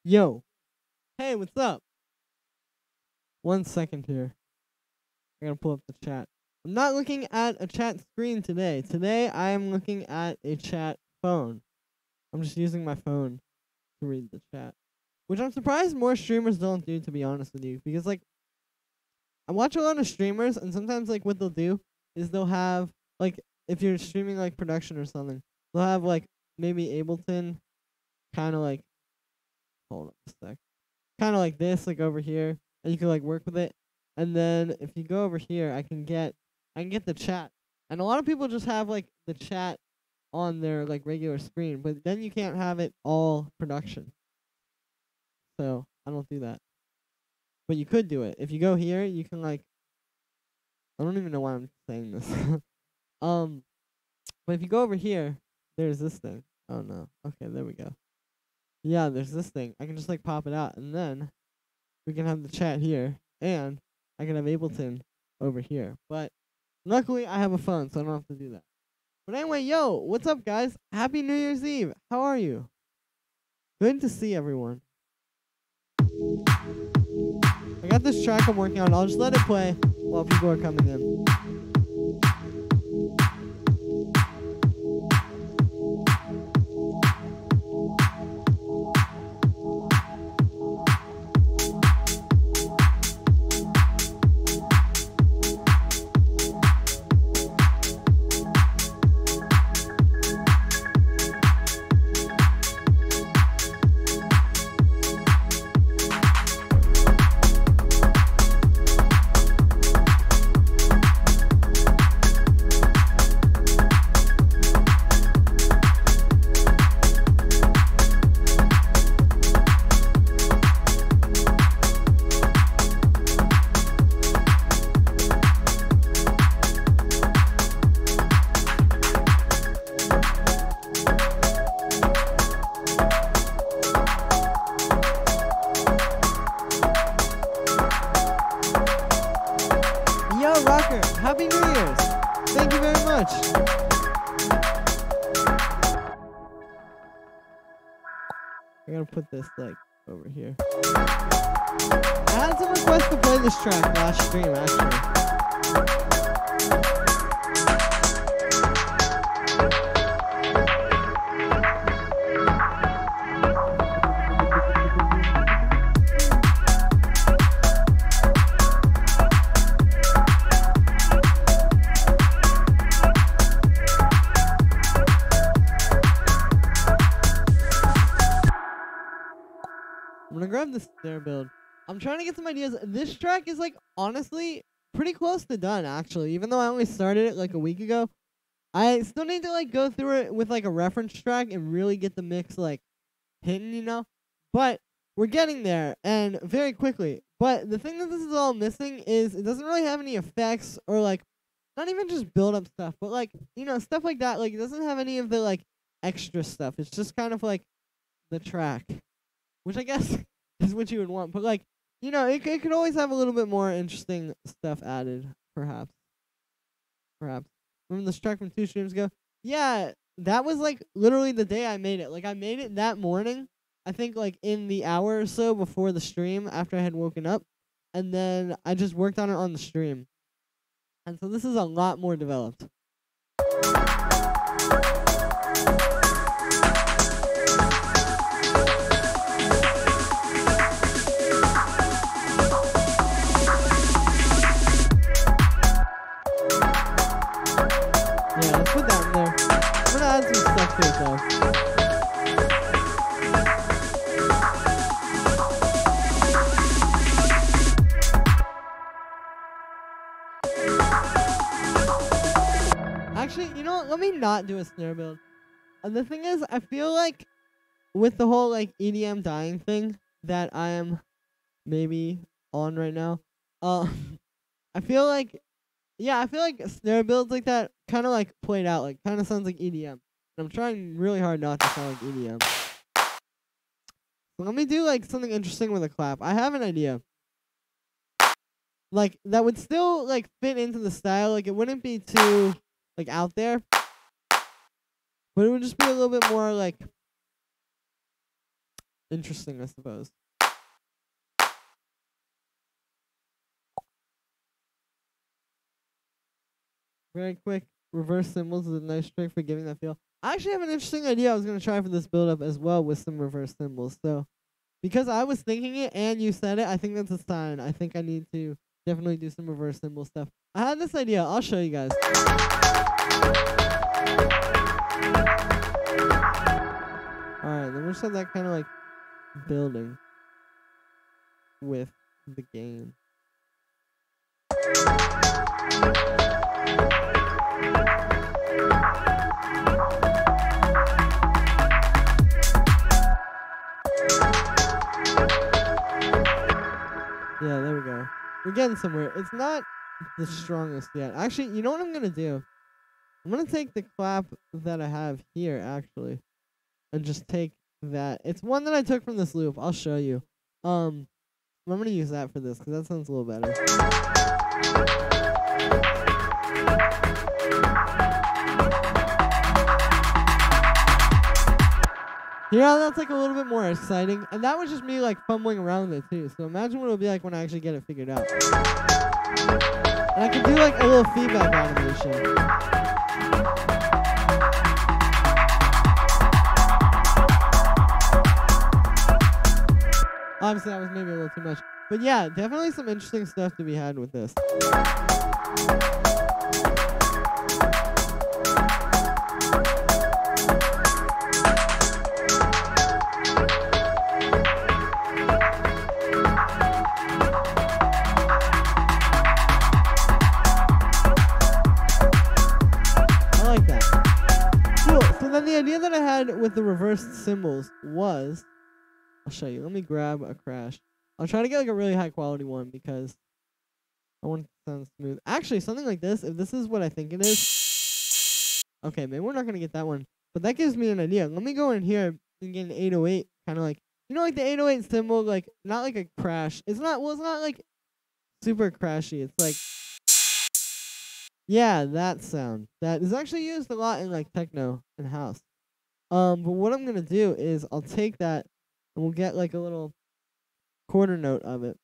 Yo. Hey, what's up? 1 second here. I gotta pull up the chat. I'm not looking at a chat screen today. Today, I am looking at a chat phone. I'm just using my phone to read the chat. Which I'm surprised more streamers don't do, to be honest with you. Because, like, I watch a lot of streamers, and sometimes, like, what they'll do is they'll have, like, if you're streaming, like, production or something, they'll have, like, maybe Ableton kind of, like, hold up a sec. Kind of like this, like, over here, and you can, like, work with it. And then if you go over here, I can get the chat. And a lot of people just have, like, the chat on their, like, regular screen, but then you can't have it all production. So I don't do that. But you could do it. If you go here, you can, like, I don't even know why I'm saying this. But if you go over here, there's this thing. Oh no. Okay, there we go. Yeah, there's this thing. I can just, like, pop it out, and then we can have the chat here, and I can have Ableton over here. But luckily, I have a phone, so I don't have to do that. But anyway, yo, what's up, guys? Happy New Year's Eve. How are you? Good to see everyone. I got this track I'm working on. I'll just let it play while people are coming in. Happy New Year's! Thank you very much! I gotta put this, like, over here. I had some requests to play this track last stream, actually. I'm gonna grab the snare build. I'm trying to get some ideas. This track is, like, honestly pretty close to done, actually. Even though I only started it, like, a week ago. I still need to, like, go through it with, like, a reference track and really get the mix, like, hitting, you know? But we're getting there, and very quickly. But the thing that this is all missing is it doesn't really have any effects or, like, not even just build-up stuff, but, like, you know, stuff like that. Like, it doesn't have any of the, like, extra stuff. It's just kind of, like, the track. Which I guess is what you would want. But, like, you know, it could always have a little bit more interesting stuff added, perhaps. Perhaps. Remember this track from 2 streams ago? Yeah, that was, like, literally the day I made it. Like, I made it that morning, I think, like, in the hour or so before the stream, after I had woken up. And then I just worked on it on the stream. And so this is a lot more developed. Yeah, let's put that in there. I'm gonna add some stuff to it though. Actually, you know what? Let me not do a snare build. The thing is, I feel like with the whole, like, EDM dying thing that I am maybe on right now, I feel like, yeah, I feel like snare builds like that kind of, like, played out. Like, kind of sounds like EDM. And I'm trying really hard not to sound like EDM. So let me do, like, something interesting with a clap. I have an idea. Like, that would still, like, fit into the style. Like, it wouldn't be too, like, out there. But it would just be a little bit more, like, interesting, I suppose. Very quick reverse cymbals is a nice trick for giving that feel. I actually have an interesting idea I was going to try for this build up as well with some reverse cymbals. So, because I was thinking it and you said it, I think that's a sign. I think I need to definitely do some reverse cymbal stuff. I had this idea. I'll show you guys. Alright, then we'll just have that kind of like building with the game. Yeah, there we go. We're getting somewhere. It's not the strongest yet. Actually, you know what I'm going to do? I'm going to take the clap that I have here, actually, and just take that. It's one that I took from this loop. I'll show you. I'm going to use that for this, because that sounds a little better. Yeah, that's like a little bit more exciting. And that was just me like fumbling around with it too. So imagine what it'll be like when I actually get it figured out. And I can do like a little feedback animation. Obviously that was maybe a little too much. But yeah, definitely some interesting stuff to be had with this. The idea that I had with the reversed cymbals was, I'll show you. Let me grab a crash. I'll try to get like a really high quality one because I want it to sound smooth. Actually, something like this, if this is what I think it is. Okay, maybe we're not going to get that one. But that gives me an idea. Let me go in here and get an 808. Kind of like, you know, like the 808 cymbal, like, not like a crash. It's not like super crashy. It's like, yeah, that sound. That is actually used a lot in like techno and house. But what I'm gonna do is I'll take that and we'll get like a little quarter note of it.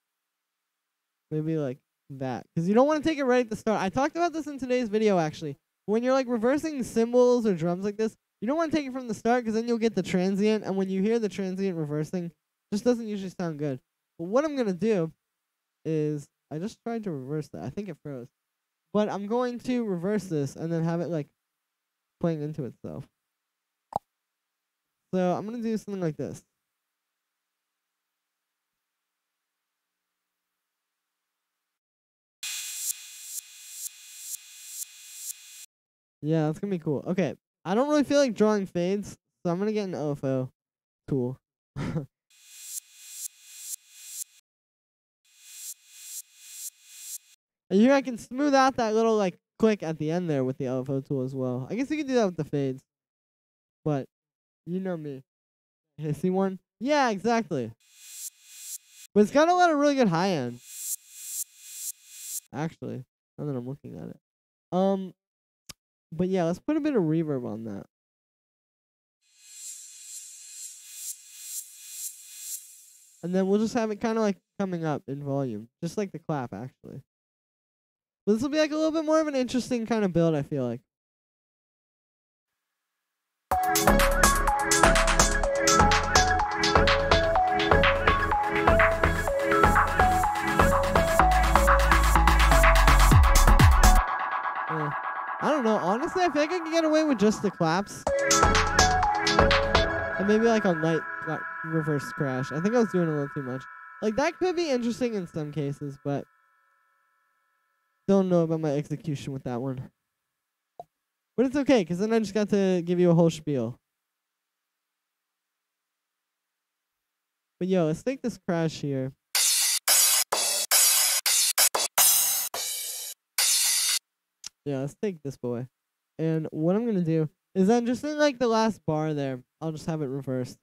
Maybe like that. Because you don't want to take it right at the start. I talked about this in today's video actually. When you're like reversing cymbals or drums like this, you don't want to take it from the start because then you'll get the transient. And when you hear the transient reversing, it just doesn't usually sound good. But what I'm gonna do is I just tried to reverse that. I think it froze. But I'm going to reverse this and then have it like playing into itself. So I'm going to do something like this. Yeah, that's going to be cool. Okay, I don't really feel like drawing fades, so I'm going to get an OFO tool. And here I can smooth out that little like click at the end there with the LFO tool as well. I guess you can do that with the fades. But you know me. Hissy one? Yeah, exactly. But it's got a lot of really good high end. Actually, now that I'm looking at it. But yeah, let's put a bit of reverb on that. And then we'll just have it kind of like coming up in volume. Just like the clap, actually. But this will be like a little bit more of an interesting kind of build, I feel like. I don't know. Honestly, I feel like I can get away with just the claps. And maybe like a light reverse crash. I think I was doing a little too much. Like, that could be interesting in some cases, but don't know about my execution with that one. But it's okay, because then I just got to give you a whole spiel. But yo, let's take this crash here. Yeah, let's take this boy. And what I'm going to do is then just in like the last bar there, I'll just have it reversed.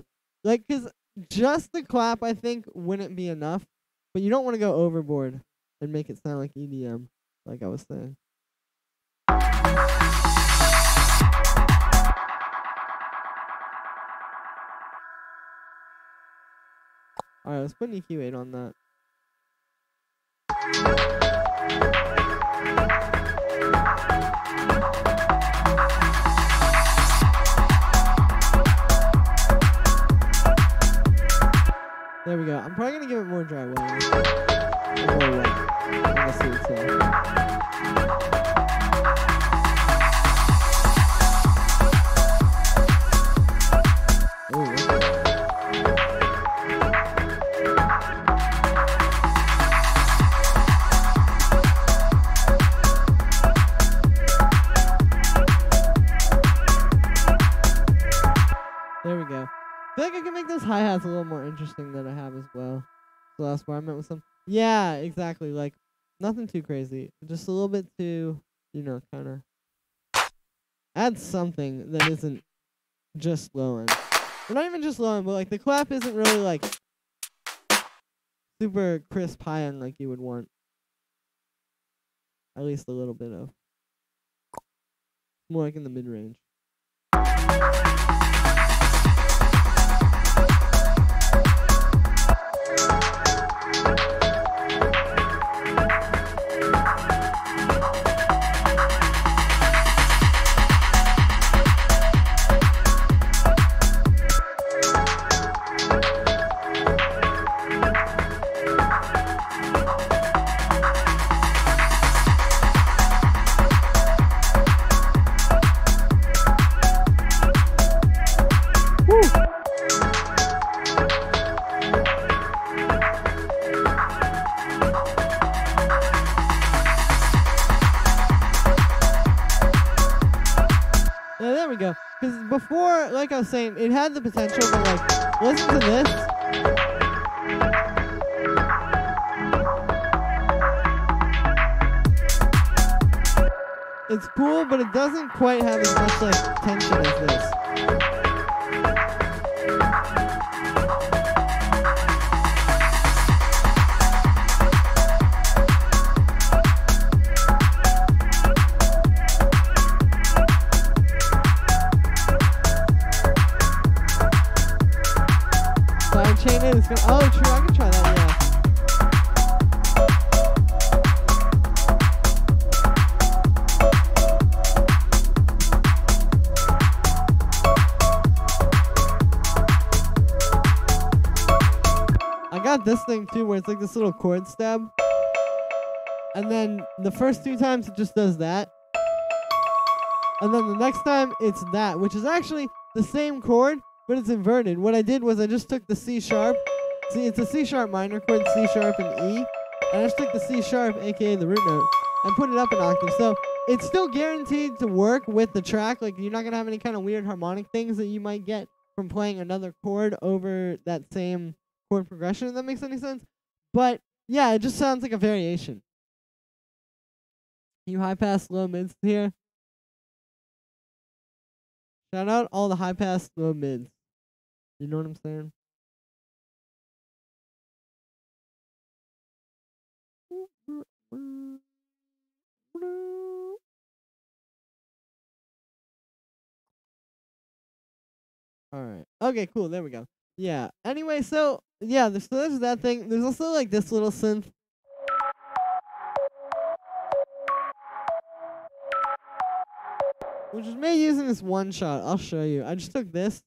Like, because just the clap, I think, wouldn't be enough. But you don't want to go overboard and make it sound like EDM, like I was saying. Alright, let's put an EQ8 on that. There we go. I'm probably gonna give it more dry wet. More wet. Let's see what's there. There we go. I feel like I can make those hi-hats a little more interesting than I have as well. So that's where I meant with some. Yeah, exactly. Like, nothing too crazy. Just a little bit too, you know, kind of add something that isn't just low end. Or not even just low end, but like the clap isn't really like super crisp high end like you would want. At least a little bit of. More like in the mid range. There we go. Because before, like I was saying, it had the potential to, like, listen to this. It's cool, but it doesn't quite have as much, like, tension as this. Oh, true. I can try that, yeah. I got this thing, too, where it's like this little chord stab. And then the first 2 times it just does that. And then the next time it's that, which is actually the same chord, but it's inverted. What I did was I just took the C sharp. See, it's a C sharp minor chord, C sharp and E. And I just took the C sharp, aka the root note, and put it up an octave. So it's still guaranteed to work with the track. Like, you're not going to have any kind of weird harmonic things that you might get from playing another chord over that same chord progression, if that makes any sense. But, yeah, it just sounds like a variation. You high pass, low mids here. Shout out all the high pass, low mids. You know what I'm saying? Alright. Okay, cool. There we go. Yeah. Anyway, so, yeah, so there's that thing. There's also, like, this little synth. Which is me using this one shot. I'll show you. I just took this,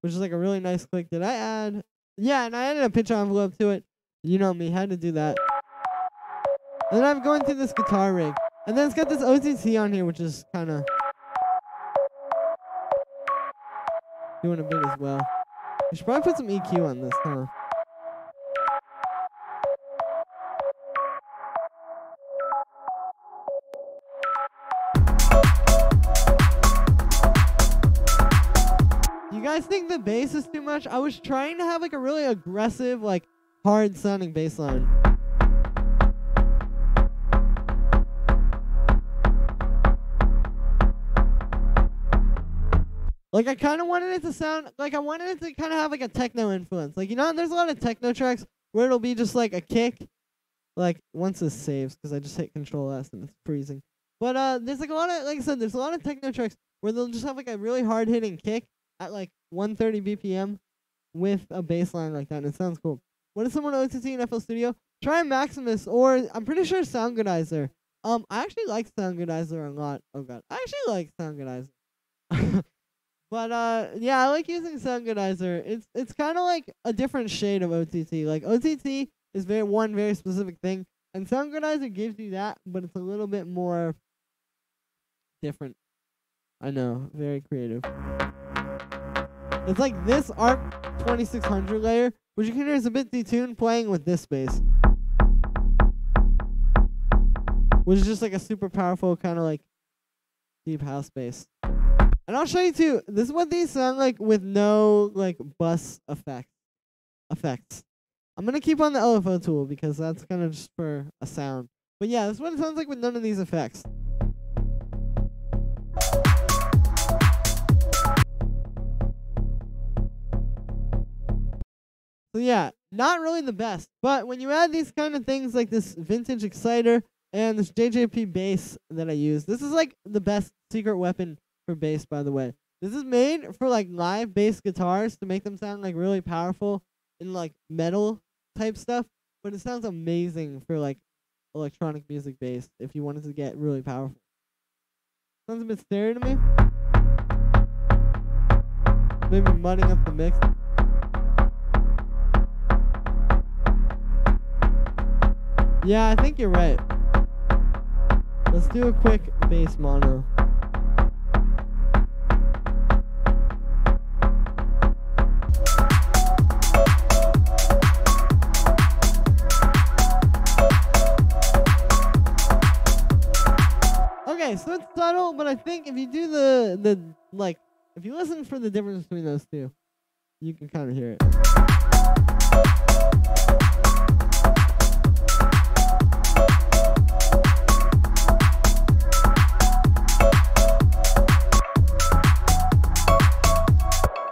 which is like a really nice click. Did I add? Yeah, and I added a pitch envelope to it. You know me, had to do that. And then I'm going through this guitar rig. And then it's got this OTT on here, which is kind of doing a bit as well. I should probably put some EQ on this, huh? You guys think the bass is too much? I was trying to have like a really aggressive, like hard sounding bass line. Like, I kind of wanted it to sound, like, I wanted it to kind of have, like, a techno influence. Like, you know, there's a lot of techno tracks where it'll be just, like, a kick. Like, once this saves, because I just hit Control-S and it's freezing. But, there's, like, a lot of, like I said, there's a lot of techno tracks where they'll just have, like, a really hard-hitting kick at, like, 130 BPM. with a bass line like that, and it sounds cool. What is someone OTT in FL Studio? Try Maximus, or I'm pretty sure Soundgoodizer. I actually like Soundgoodizer a lot. Oh god, I actually like Soundgoodizer. But yeah, I like using Soundgoodizer. It's kind of like a different shade of OTT. Like OTT is one very specific thing, and Soundgoodizer gives you that, but it's a little bit more different. I know, very creative. It's like this ARC 2600 layer, which you can hear is a bit detuned playing with this bass, which is just like a super powerful kind of like deep house bass. And I'll show you too. This is what these sound like with no like bus effects. I'm gonna keep on the LFO tool because that's kind of just for a sound. But yeah, this is what it sounds like with none of these effects. So yeah, not really the best. But when you add these kind of things like this vintage exciter and this JJP bass that I use, this is like the best secret weapon for bass, by the way. This is made for like live bass guitars to make them sound like really powerful in like metal type stuff, but it sounds amazing for like electronic music bass if you wanted to get really powerful. Sounds a bit stereo to me. Maybe mudding up the mix. Yeah, I think you're right. Let's do a quick bass mono. Okay, so it's subtle, but I think if you do the like, if you listen for the difference between those two, you can kind of hear it.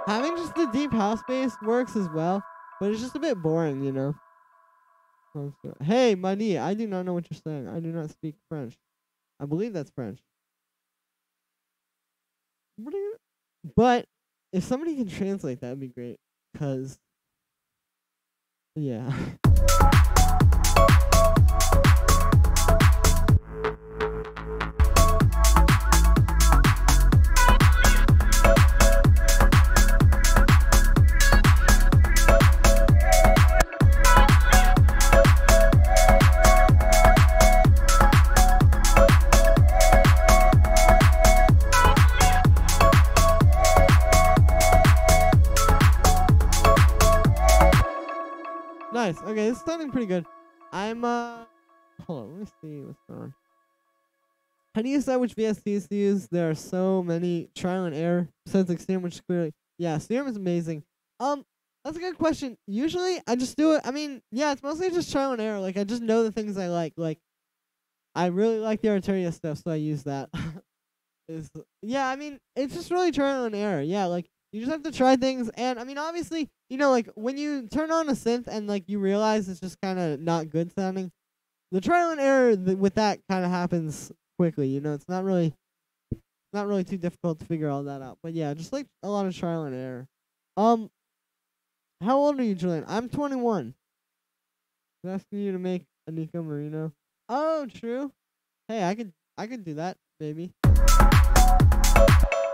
Having just the deep house bass works as well, but it's just a bit boring, you know. Hey, Mani, I do not know what you're saying. I do not speak French. I believe that's French. But if somebody can translate, that'd be great. 'Cause, yeah. Nice. Okay, this is sounding pretty good. I'm hold on, let me see what's going on. How do you decide which VSTs to use? There are so many trial and error. Besides like Serum, which is clearly Serum is amazing. That's a good question. Usually I just do it. I mean, yeah, it's mostly just trial and error. Like I just know the things I like. Like I really like the Arturia stuff, so I use that. Yeah, I mean, it's just really trial and error. Yeah, like you just have to try things, and I mean, obviously, you know, like when you turn on a synth and like you realize it's just kind of not good sounding, the trial and error with that kind of happens quickly. You know, it's not really too difficult to figure all that out. But yeah, just like a lot of trial and error. How old are you, Julian? I'm 21. I'm asking you to make a Nico Marino. Oh, true. Hey, I could do that, maybe.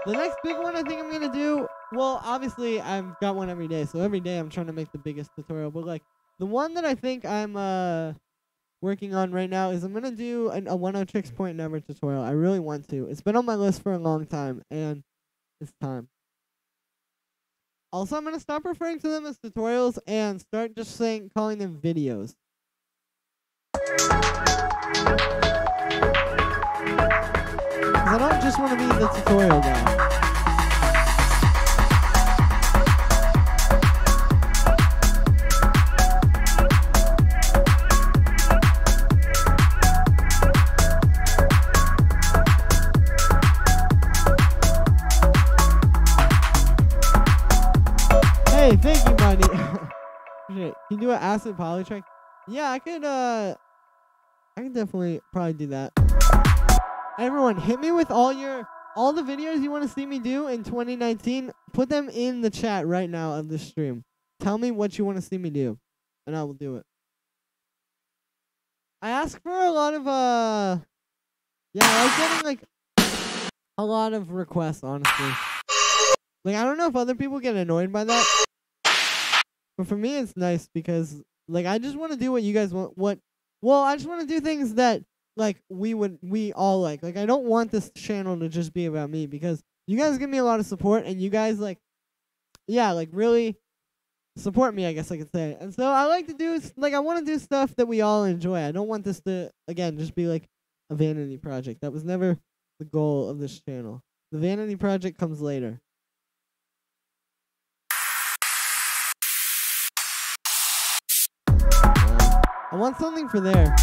The next big one I think I'm gonna do. Well, obviously I've got one every day, so every day I'm trying to make the biggest tutorial. But like the one that I think I'm working on right now is I'm gonna do a 10 Tricks Point Never tutorial. I really want to. It's been on my list for a long time, and it's time. Also, I'm gonna stop referring to them as tutorials and start just calling them videos. Because I don't just want to be the tutorial guy. Hey, thank you, Money. Can you do an acid polytrack? Yeah, I can definitely probably do that. Everyone, hit me with all the videos you want to see me do in 2019. Put them in the chat right now of this stream. tell me what you want to see me do, and I will do it. I ask for a lot of yeah, I was getting like a lot of requests, honestly. Like, I don't know if other people get annoyed by that, but for me it's nice because like I just want to do what you guys want. Well, I just want to do things that like we all like. Like, I don't want this channel to just be about me because you guys give me a lot of support and you guys like, yeah, like really support me, I guess I could say. And so I like to do, like, I want to do stuff that we all enjoy. I don't want this to, again, just be like a vanity project. That was never the goal of this channel. The vanity project comes later. I want something for there.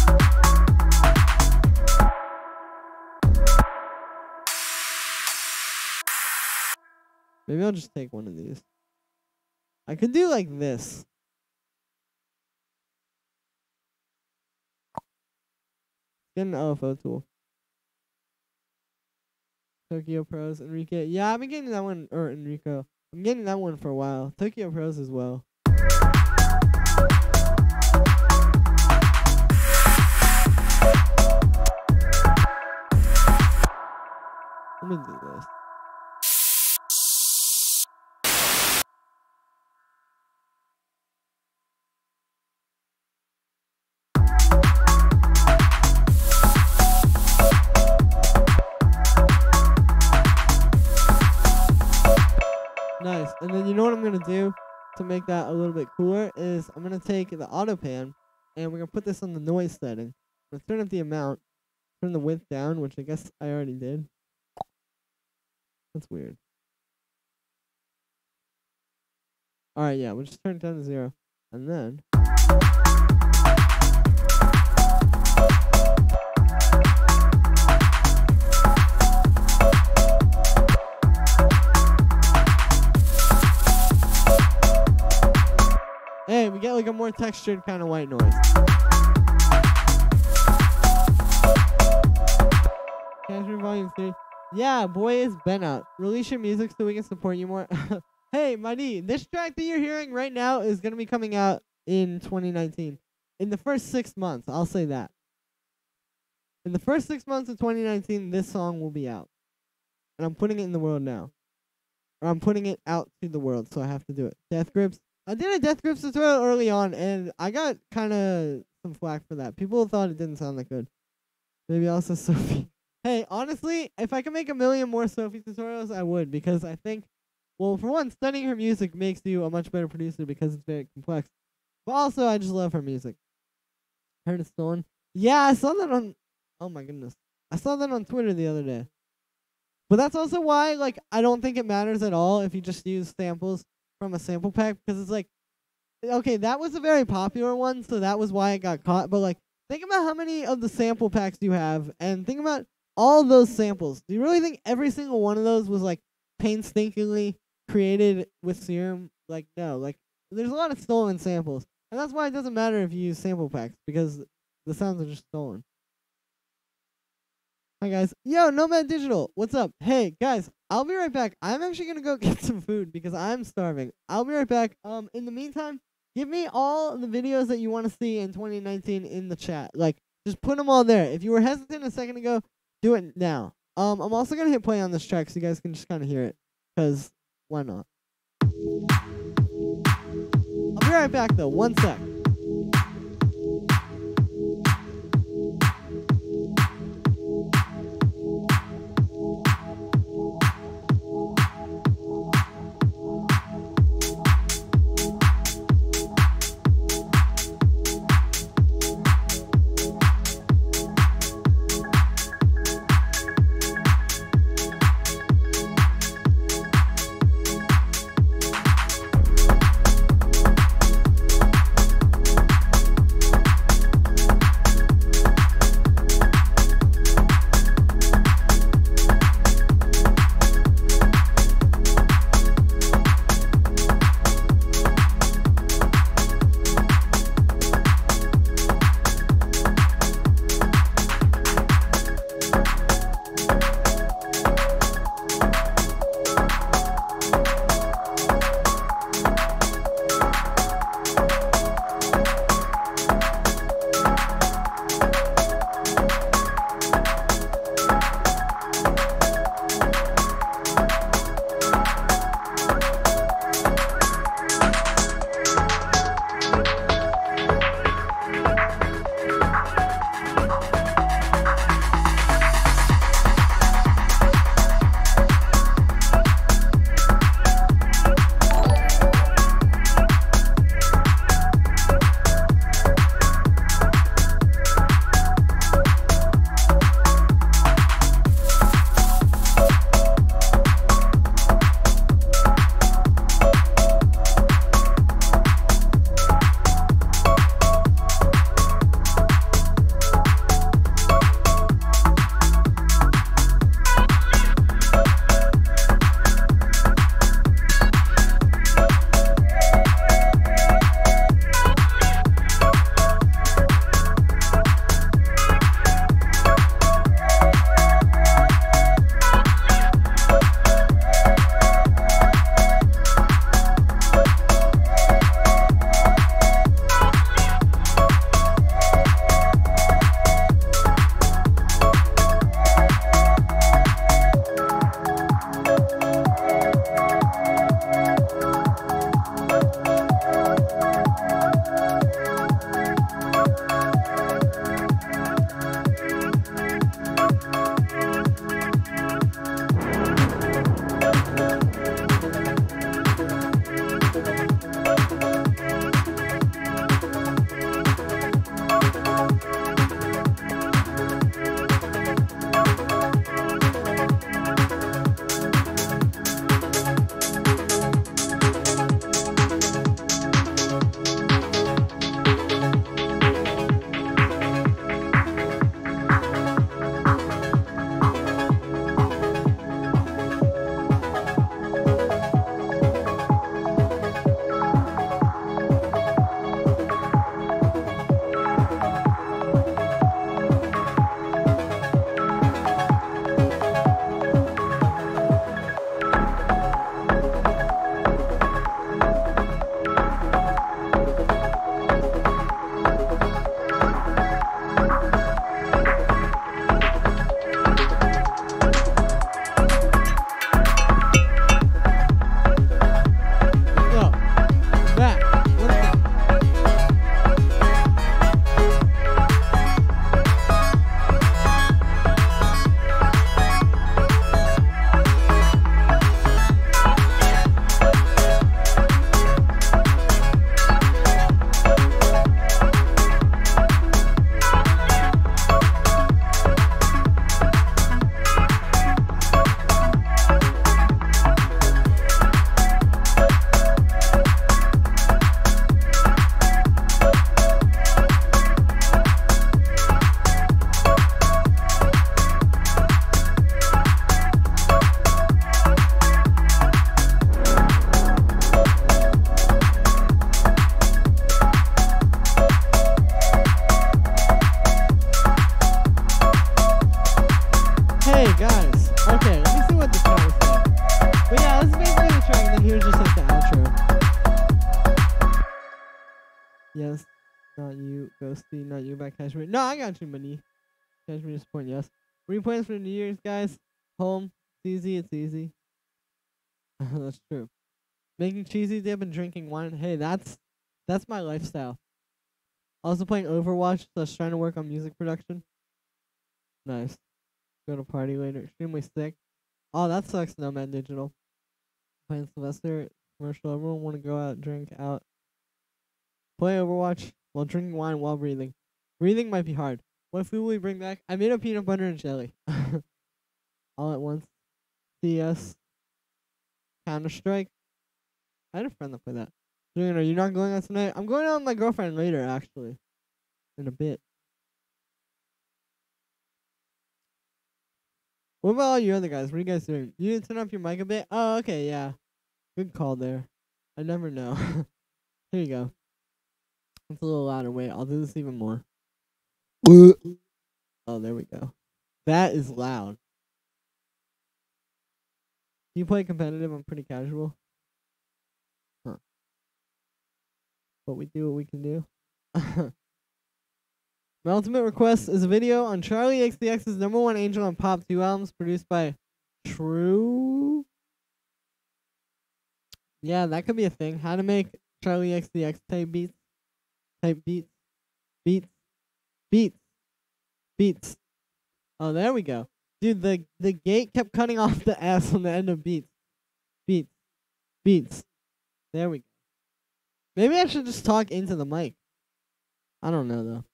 Maybe I'll just take one of these. I could do like this. Get an OFO tool. Tokyo Pros, Enrique. Yeah, I've been getting that one, or Enrico. I'm getting that one for a while. Tokyo Pros as well. Let me do this. Nice. And then you know what I'm going to do to make that a little bit cooler is I'm going to take the auto pan and we're going to put this on the noise setting. I'm going to turn up the amount, turn the width down, which I guess I already did. That's weird. Alright, yeah, we'll just turn it down to 0. And then hey, we get like a more textured kind of white noise. Cashmere Volume 3. Yeah, boy, is Ben out. Release your music so we can support you more. Hey, Madi, this track that you're hearing right now is going to be coming out in 2019. In the first 6 months, I'll say that. In the first 6 months of 2019, this song will be out. And I'm putting it in the world now. Or I'm putting it out to the world, so I have to do it. Death Grips. I did a Death Grips tutorial early on, and I got kind of some flack for that. People thought it didn't sound that good. Maybe also Sophie. Hey, honestly, if I could make 1 million more Sophie tutorials, I would, because I think, well, for one, studying her music makes you a much better producer because it's very complex. But also, I just love her music. Heard it's stolen? Yeah, I saw that on, oh my goodness. I saw that on Twitter the other day. But that's also why, like, I don't think it matters at all if you just use samples from a sample pack, because it's like, okay, that was a very popular one, so that was why it got caught. But, like, think about how many of the sample packs you have, and think about all those samples. Do you really think every single one of those was like painstakingly created with Serum? Like, no. Like, there's a lot of stolen samples, and that's why it doesn't matter if you use sample packs, because the sounds are just stolen. Hi guys. Yo, Nomad Digital. What's up? Hey guys, I'll be right back. I'm actually gonna go get some food because I'm starving. I'll be right back. In the meantime, give me all the videos that you want to see in 2019 in the chat. Like, just put them all there. If you were hesitant a second ago, do it now. I'm also going to hit play on this track so you guys can just kind of hear it. Because, why not? I'll be right back, though. 1 sec. here's just like the outro. Yes, not you, Ghosty, not you by Cashmere. No, I got you, money. Cashmere support, yes. What are your plans for New Year's, guys? Home. It's easy, it's easy. That's true. Making cheesy dip and drinking wine. Hey, that's my lifestyle. Also playing Overwatch, so trying to work on music production. Nice. Go to party later. Extremely sick. Oh, that sucks, Nomad Digital. Playing Sylvester commercial. Everyone want to go out, drink out. Play Overwatch while drinking wine while breathing. Breathing might be hard. What food will we bring back? I made a peanut butter and jelly. All at once. CS. Counter-Strike. I had a friend that played that. Julian, are you not going out tonight? I'm going out with my girlfriend later, actually. In a bit. What about all you other guys? What are you guys doing? You need to turn up your mic a bit? Oh, okay, yeah. Good call there. I never know. Here you go. It's a little louder. Wait, I'll do this even more. Oh, there we go. That is loud. Do you play competitive? I'm pretty casual. Huh. But we do what we can do. My ultimate request is a video on Charlie XCX's #1 Angel on Pop 2 albums produced by True. Yeah, that could be a thing. How to make Charlie XCX type beats. Beats. Oh, there we go. Dude, the gate kept cutting off the S on the end of beats. Beats. There we go. Maybe I should just talk into the mic. I don't know, though.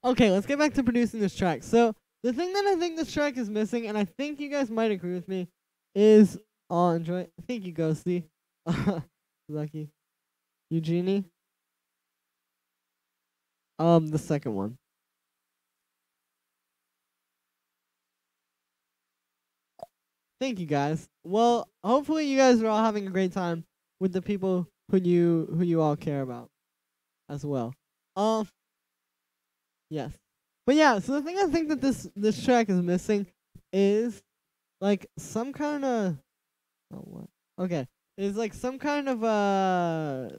Okay, let's get back to producing this track. So, the thing that I think this track is missing, and I think you guys might agree with me, is... Oh, enjoy. Thank you, Ghosty. Lucky. Eugenie. The second one. Thank you, guys. Well, hopefully you guys are all having a great time with the people who you all care about as well. Yes. But yeah, so the thing I think that this track is missing is like some kind of what? Okay. It's like some kind of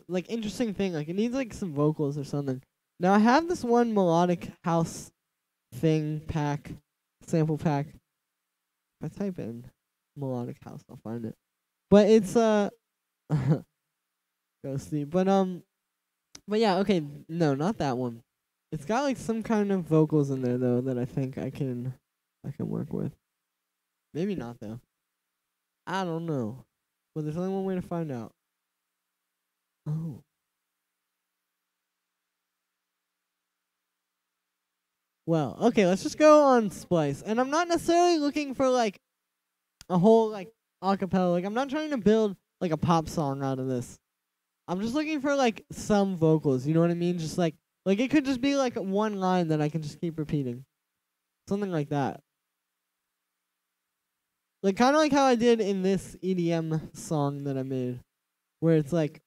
like interesting thing. Like it needs like some vocals or something. Now I have this one melodic house thing pack, sample pack. If I type in melodic house, I'll find it. But it's go see. But yeah, okay, no, not that one. It's got like some kind of vocals in there though that I think I can work with. Maybe not though. I don't know. But there's only one way to find out. Oh. Well, okay, let's just go on Splice. And I'm not necessarily looking for like a whole like acapella. Like I'm not trying to build like a pop song out of this. I'm just looking for like some vocals, you know what I mean? Just like it could just be like one line that I can just keep repeating. Something like that. Like kind of like how I did in this EDM song that I made. Where it's like,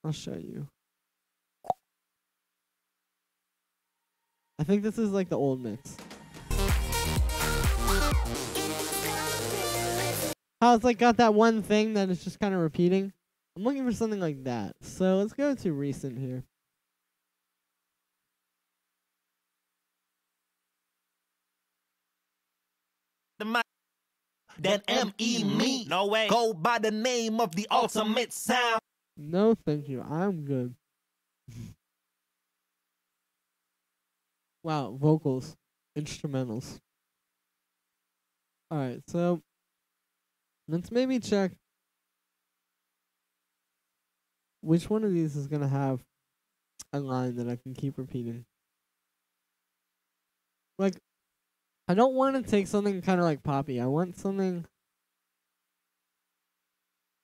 I'll show you. I think this is like the old mix. How it's like got that one thing that it's just kind of repeating. I'm looking for something like that. So let's go to recent here. That M.E. me, no way, go by the name of the ultimate sound. No, thank you. I'm good. Wow, vocals, instrumentals. Alright, so let's maybe check which one of these is going to have a line that I can keep repeating. Like, I don't want to take something kind of like poppy. I want something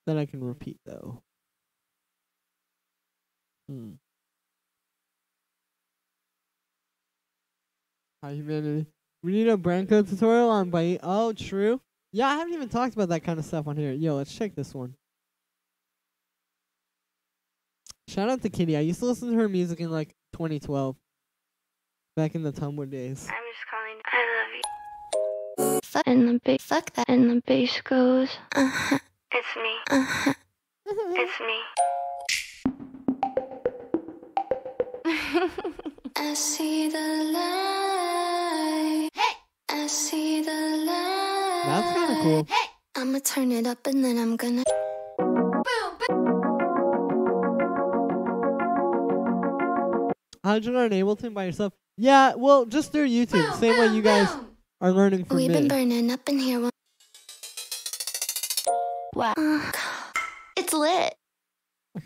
that I can repeat, though. Hi, humanity. We need a Branco tutorial on bite. Oh, true. Yeah, I haven't even talked about that kind of stuff on here. Yo, let's check this one. Shout out to Kitty. I used to listen to her music in like 2012. Back in the Tumblr days. I'm just calling. I love you. fuck, and the bass, fuck that, and the bass goes, it's me, it's me. I see the light, hey! I see the light. That's kind of cool. Hey! I'ma turn it up and then I'm gonna How'd you learn Ableton by yourself? Yeah, well, just through YouTube. Same way you guys are learning from We've me. been burning up in here. Wow. It's lit.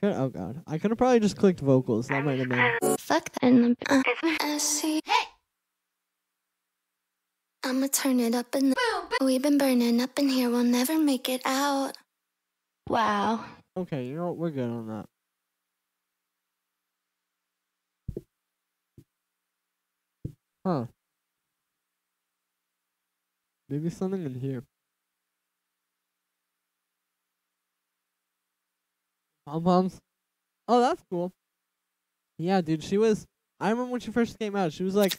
Oh god, I could have probably just clicked vocals. That might have been. Fuck that. And I see. Hey! I'ma turn it up and we've been burning up in here. We'll never make it out. Wow. Okay, you know what? We're good on that. Huh. Maybe something in here. Pom-poms. Oh, that's cool. Yeah, dude, she was... I remember when she first came out, she was like...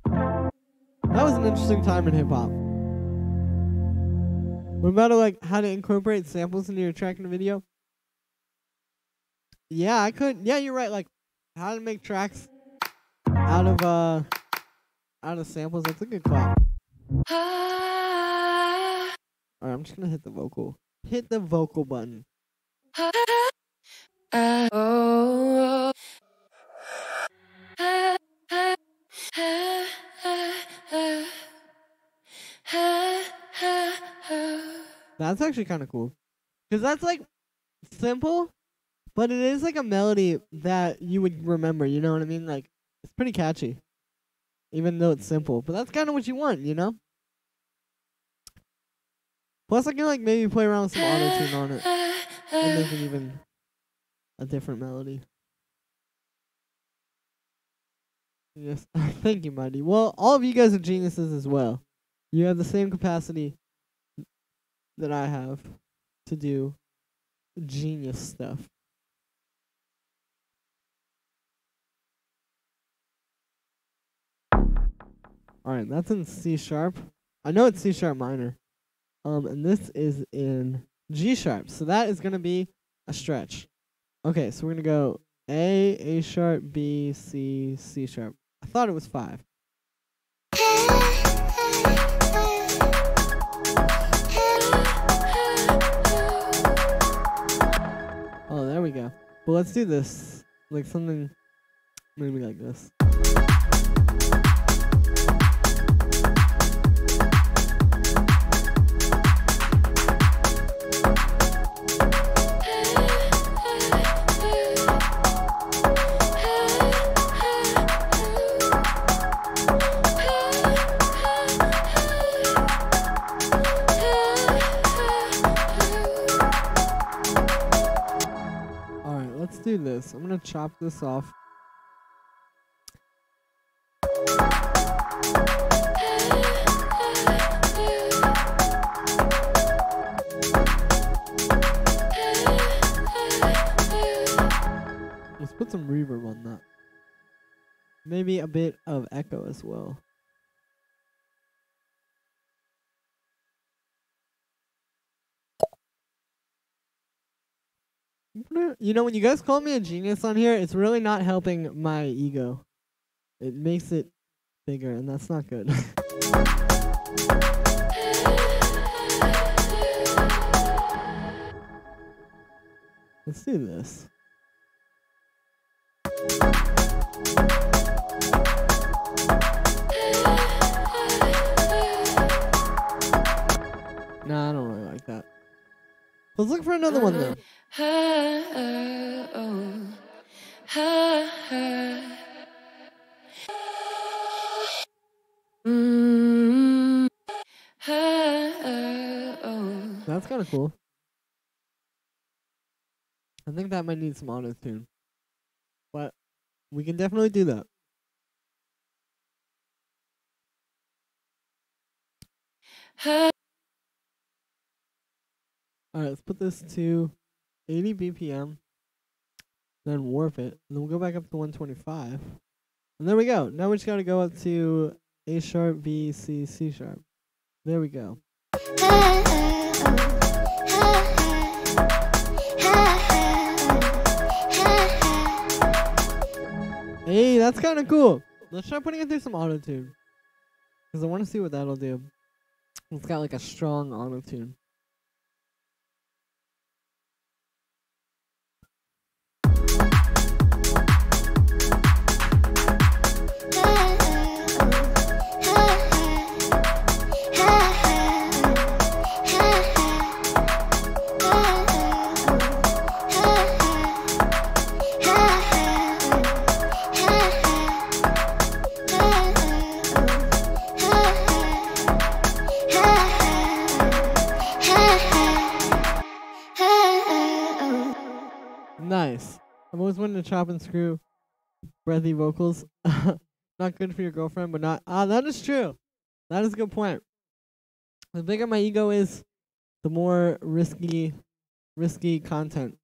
That was an interesting time in hip-hop. What about, like, how to incorporate samples into your track and video? Yeah, I could... Yeah, you're right, like, how to make tracks out of samples. That's a good clap. Alright, I'm just gonna hit the vocal. Hit the vocal button. That's actually kind of cool. Because that's like simple, but it is like a melody that you would remember, you know what I mean? Like, it's pretty catchy. Even though it's simple. But that's kind of what you want, you know? Plus, I can like maybe play around with some auto-tune on it. And make it even a different melody. Yes. Thank you, Mighty. Well, all of you guys are geniuses as well. You have the same capacity that I have to do genius stuff. Alright, that's in C sharp. I know it's C sharp minor. And this is in G sharp. So that is gonna be a stretch. Okay, so we're gonna go A sharp, B, C, C sharp. I thought it was 5. Oh, there we go. Well, let's do this. Like something maybe like this. Do this. I'm gonna chop this off. Let's put some reverb on that. Maybe a bit of echo as well. You know, when you guys call me a genius on here, it's really not helping my ego. It makes it bigger, and that's not good. Let's do this. Nah, I don't really like that. Let's look for another one, though. That's kind of cool. I think that might need some auto-tune. But we can definitely do that. Alright, let's put this to 80 BPM. Then warp it. And then we'll go back up to 125. And there we go. Now we just gotta go up to A sharp, B, C, C sharp. There we go. Hey, that's kind of cool. Let's try putting it through some auto-tune. Because I want to see what that'll do. It's got like a strong auto-tune. Nice. I've always wanted to chop and screw breathy vocals. Not good for your girlfriend, but not... that is true. That is a good point. The bigger my ego is, the more risky content.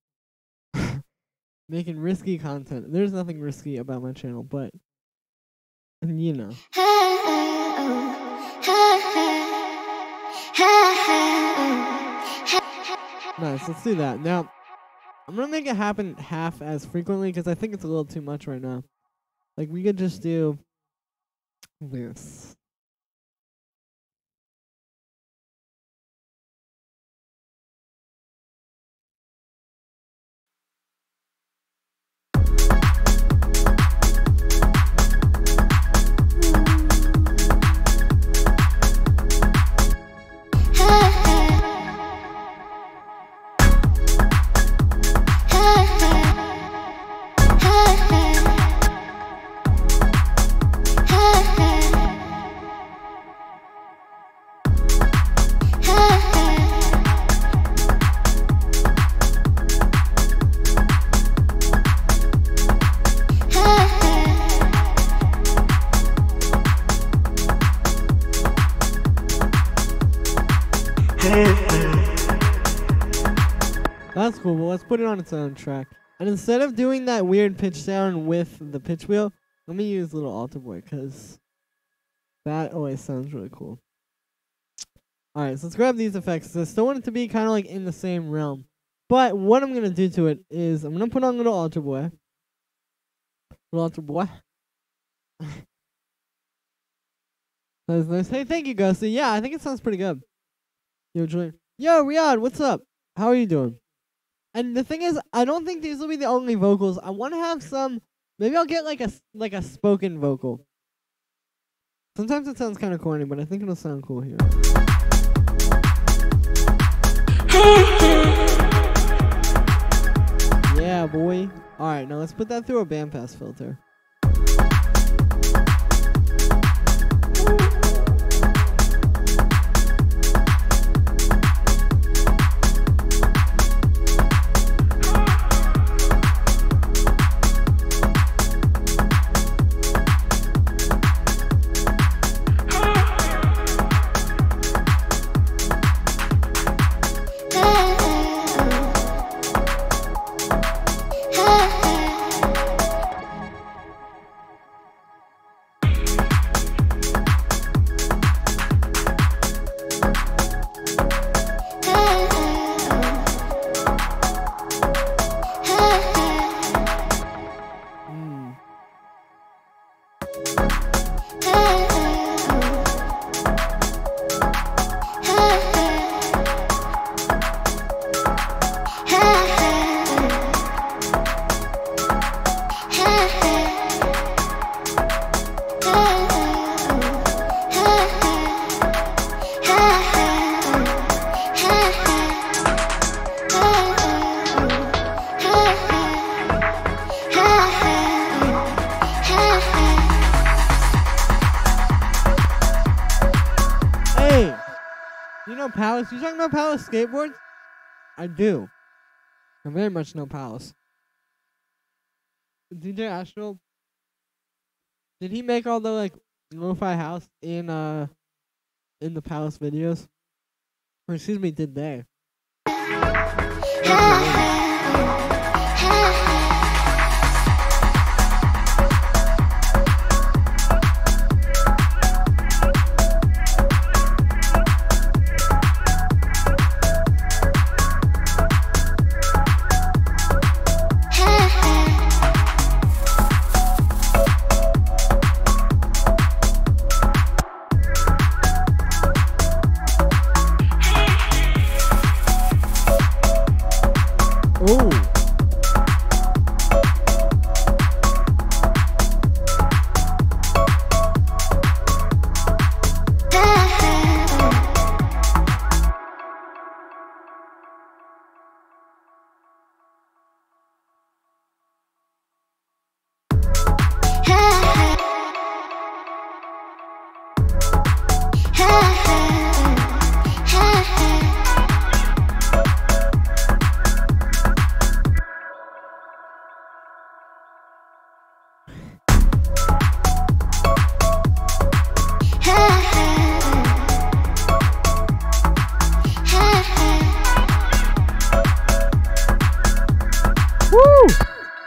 Making risky content. There's nothing risky about my channel, but... you know. Nice, let's do that. Now... I'm gonna make it happen half as frequently because I think it's a little too much right now. Like, we could just do this. That's cool, well, let's put it on its own track. And instead of doing that weird pitch sound with the pitch wheel, let me use Little Altar Boy, because that always sounds really cool. Alright, so let's grab these effects. I still want it to be kind of like in the same realm. But what I'm going to do to it is, I'm going to put on Little Altar Boy. Little Altar Boy. That's nice. Hey, thank you, Ghosty. Yeah, I think it sounds pretty good. Yo, Julian. Yo, Riyadh, what's up? How are you doing? And the thing is, I don't think these will be the only vocals. I want to have some. Maybe I'll get like a spoken vocal. Sometimes it sounds kind of corny, but I think it'll sound cool here. Yeah, boy. All right, now let's put that through a bandpass filter. Palace? You talking about Palace skateboards? I do. I very much know Palace. DJ Astral, did he make all the like lo-fi house in the Palace videos? Or excuse me, did they? Oh.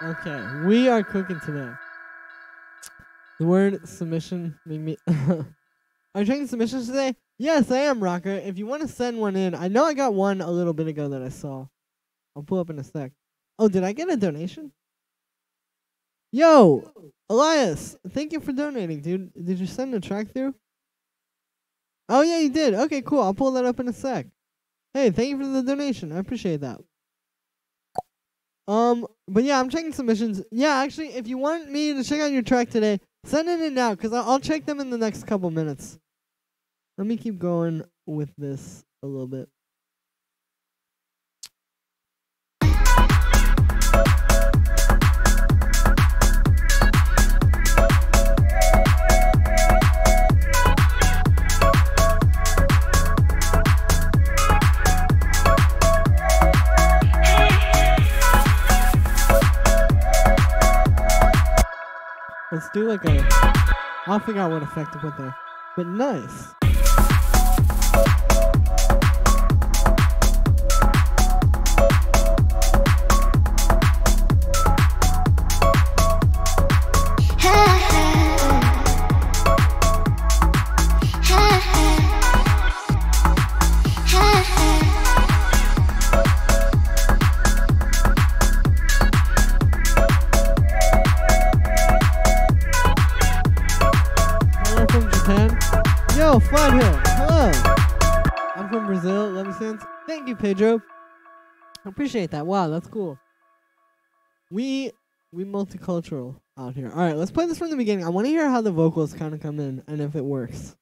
Okay, we are cooking today. The word submission made me... Are you trying submissions today? Yes, I am, Rocker. If you want to send one in, I know I got one a little bit ago that I saw. I'll pull up in a sec. Oh, did I get a donation? Yo, Elias, thank you for donating, dude. Did you send a track through? Oh, yeah, you did. Okay, cool. I'll pull that up in a sec. Hey, thank you for the donation. I appreciate that. But yeah, I'm checking submissions. Yeah, actually, if you want me to check out your track today, send it in now, because I'll check them in the next couple minutes. Let me keep going with this a little bit. Let's do like a... I'll figure out what effect to put there. But nice. Yo, Flathead, hello. I'm from Brazil, love you since. Thank you, Pedro. I appreciate that. Wow, that's cool. We multicultural out here. All right, let's play this from the beginning. I want to hear how the vocals kind of come in and if it works.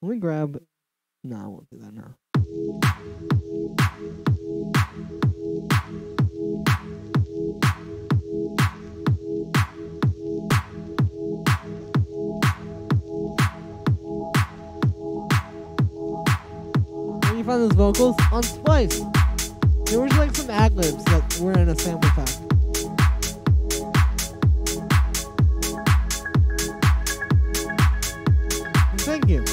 Let me grab... No, I won't do that now. You found those vocals on Splice. There was like some ad-libs that were in a sample pack. Thank you.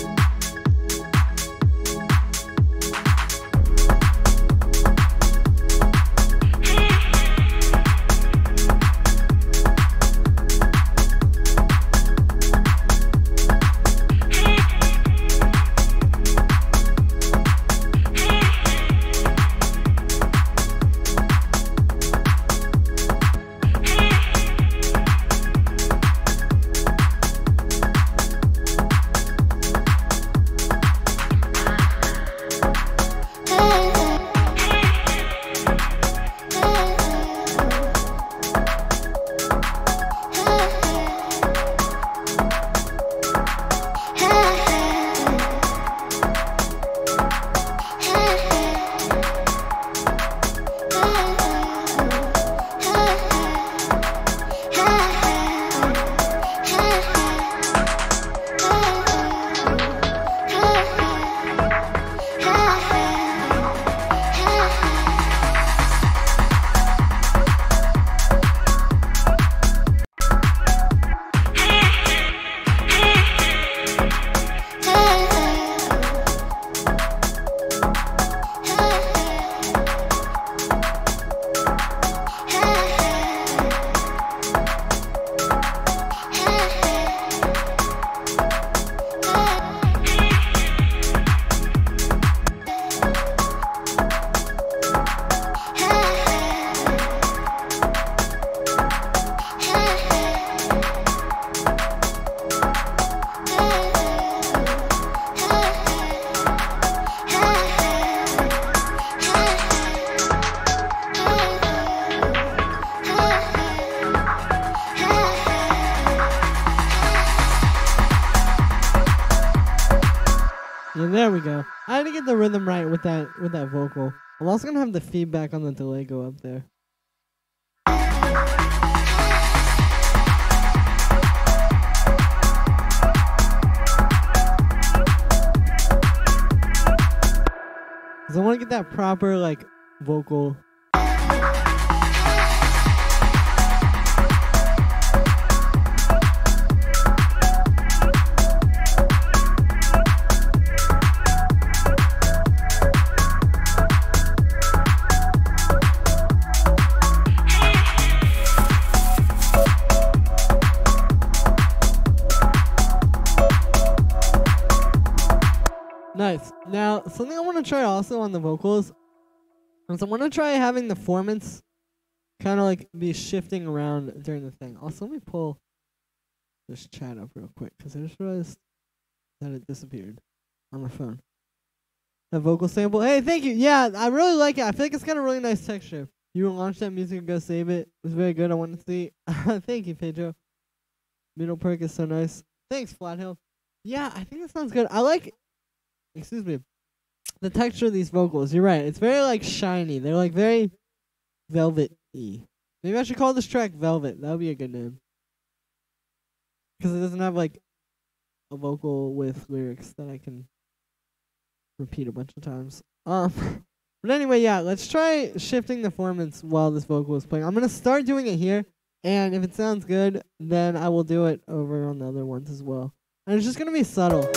I had to get the rhythm right with that vocal. I'm also gonna have the feedback on the delay go up there. Cause I want to get that proper like vocal. Nice. Now, something I want to try also on the vocals is I want to try having the formants kind of like be shifting around during the thing. Also, let me pull this chat up real quick because I just realized that it disappeared on my phone. That vocal sample. Hey, thank you. Yeah, I really like it. I feel like it's got a really nice texture. You launch that music and go save it. It was very good. I want to see. Thank you, Pedro. Middle perk is so nice. Thanks, Flathill. Yeah, I think that sounds good. I like... Excuse me. The texture of these vocals, you're right. It's very like shiny. They're like very velvet-y. Maybe I should call this track Velvet. That would be a good name. Because it doesn't have like a vocal with lyrics that I can repeat a bunch of times. But anyway, yeah, let's try shifting the formants while this vocal is playing. I'm going to start doing it here. And if it sounds good, then I will do it over on the other ones as well. And it's just going to be subtle.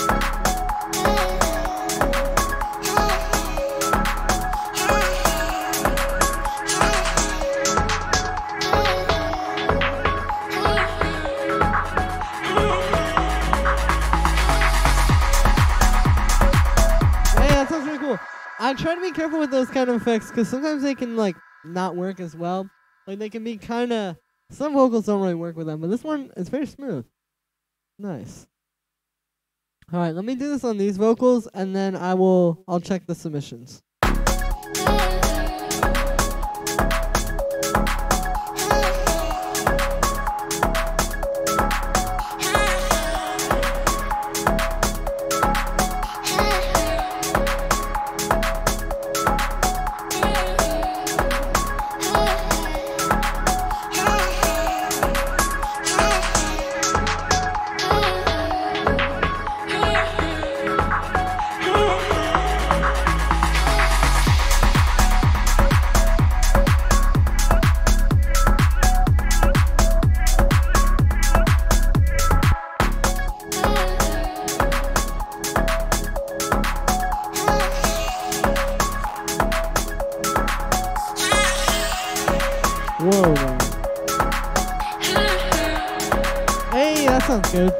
I try to be careful with those kind of effects because sometimes they can like not work as well. Like they can be kind of, some vocals don't really work with them, but this one is very smooth. Nice. All right, let me do this on these vocals and then I'll check the submissions. Whoa, man. Hey, that sounds good.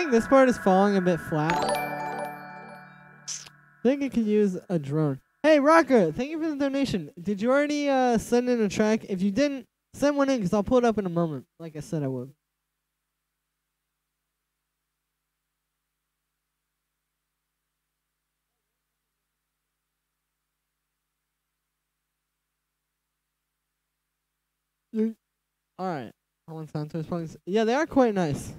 This part is falling a bit flat. I think it could use a drone. Hey, Rocker, thank you for the donation. Did you already send in a track? If you didn't, send one in because I'll pull it up in a moment. Like I said I would. Alright. I want Santos songs. Yeah, they are quite nice.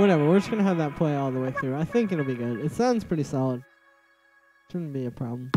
whatever. We're just gonna have that play all the way through. I think it'll be good. It sounds pretty solid. Shouldn't be a problem.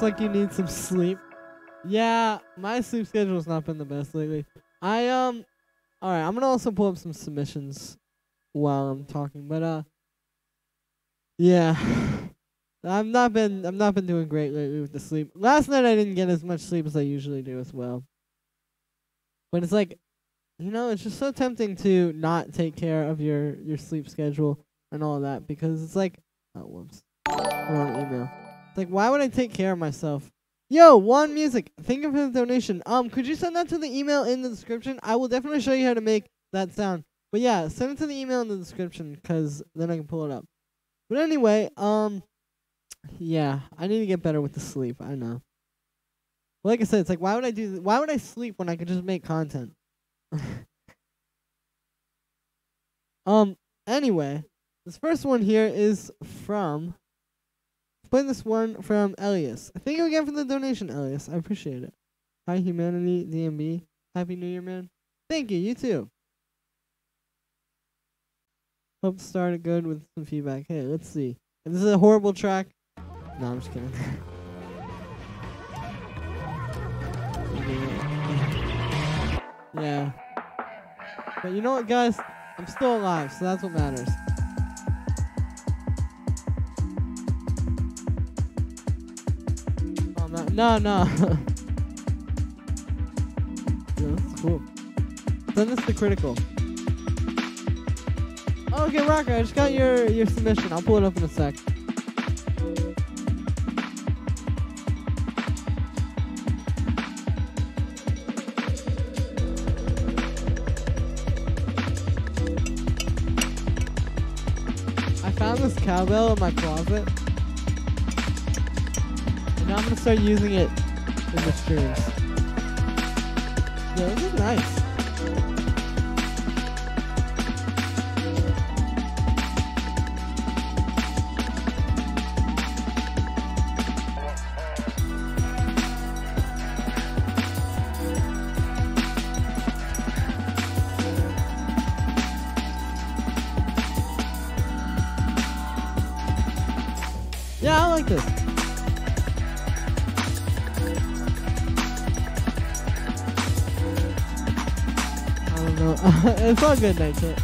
Like you need some sleep. Yeah, my sleep schedule has not been the best lately. Alright, I'm gonna also pull up some submissions while I'm talking, but yeah. I've not been doing great lately with the sleep. Last night I didn't get as much sleep as I usually do as well. But it's like, you know, it's just so tempting to not take care of your sleep schedule and all that, because it's like, oh whoops. Wrong email. It's like, why would I take care of myself? Yo, One Music, thank you for the donation. Could you send that to the email in the description? I will definitely show you how to make that sound. But yeah, send it to the email in the description, because then I can pull it up. But anyway, yeah, I need to get better with the sleep. I know. Like I said, it's like, why would I sleep when I could just make content? Anyway, this first one here is from... Playing this one from Elias. Thank you again for the donation, Elias. I appreciate it. Hi, humanity, DMB. Happy New Year, man. Thank you. You too. Hope to start it good with some feedback. Hey, let's see. If this is a horrible track. No, I'm just kidding. Yeah. But you know what, guys? I'm still alive, so that's what matters. No. Yeah, this is cool. Send this to Critical. Oh, okay, Rocker, I just got your submission. I'll pull it up in a sec. I found this cowbell in my closet. Now I'm gonna start using it in the streams. Yeah, this is nice. Yeah, I like this. It's all good, Night Kit.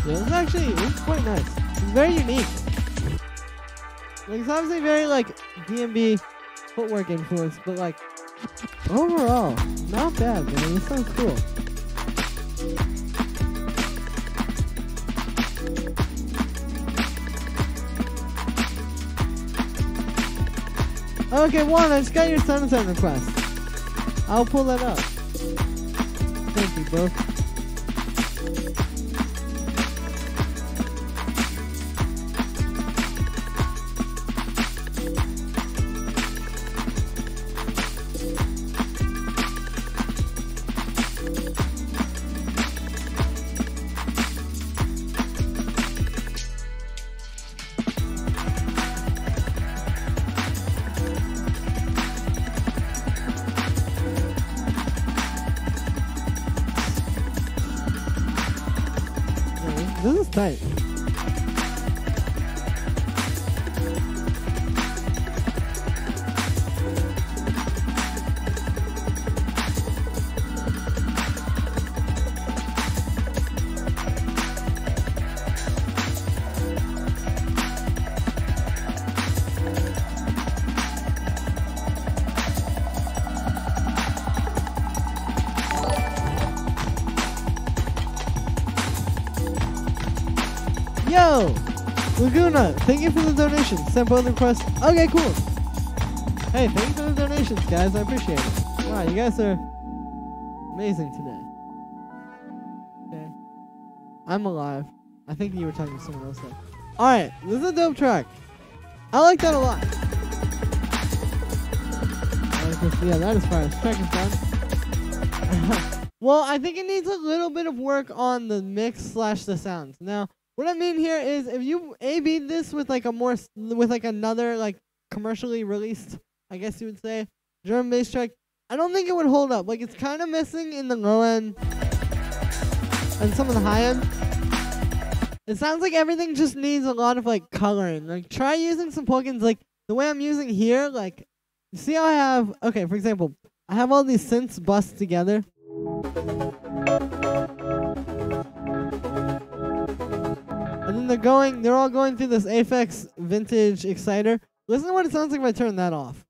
Yeah, this is quite nice. It's very unique. Like, it's obviously very, like, DMB footwork influence, but, like, overall, not bad, man. This sounds cool. Okay, Juan, I just got your sunset request. I'll pull that up. Thank you, bro. This is tight. Laguna, thank you for the donation. Sent both requests. Okay, cool. Hey, thank you for the donations, guys. I appreciate it. Wow, you guys are amazing today. Okay. I'm alive. I think you were talking to someone else there. Alright, this is a dope track. I like that a lot. Yeah, that is fire. This track is fun. Well, I think it needs a little bit of work on the mix / the sounds. Now, what I mean here is if you A/B this with like another like commercially released, I guess you would say, drum and bass track, I don't think it would hold up. Like, it's kind of missing in the low end and some of the high end. It sounds like everything just needs a lot of like coloring. Like, try using some plugins like the way I'm using here. Like, see how I have, okay, for example, I have all these synths bussed together. And then they're all going through this Aphex vintage exciter. Listen to what it sounds like if I turn that off.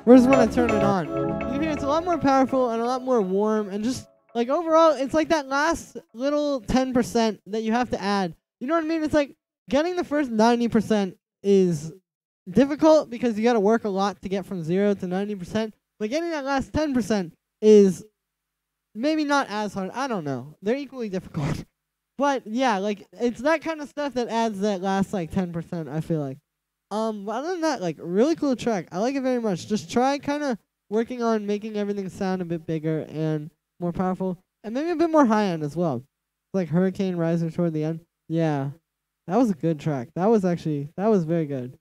Whereas when I turn it on, you can hear it's a lot more powerful and a lot more warm, and just like overall, it's like that last little 10% that you have to add. You know what I mean? It's like getting the first 90% is difficult because you got to work a lot to get from 0 to 90%. But getting that last 10% is maybe not as hard. I don't know. They're equally difficult. But yeah, like it's that kind of stuff that adds that last like 10%, I feel like. But other than that, like really cool track. I like it very much. Just try kind of working on making everything sound a bit bigger and more powerful, and maybe a bit more high end as well. Like Hurricane Riser toward the end. Yeah. That was a good track. That was very good.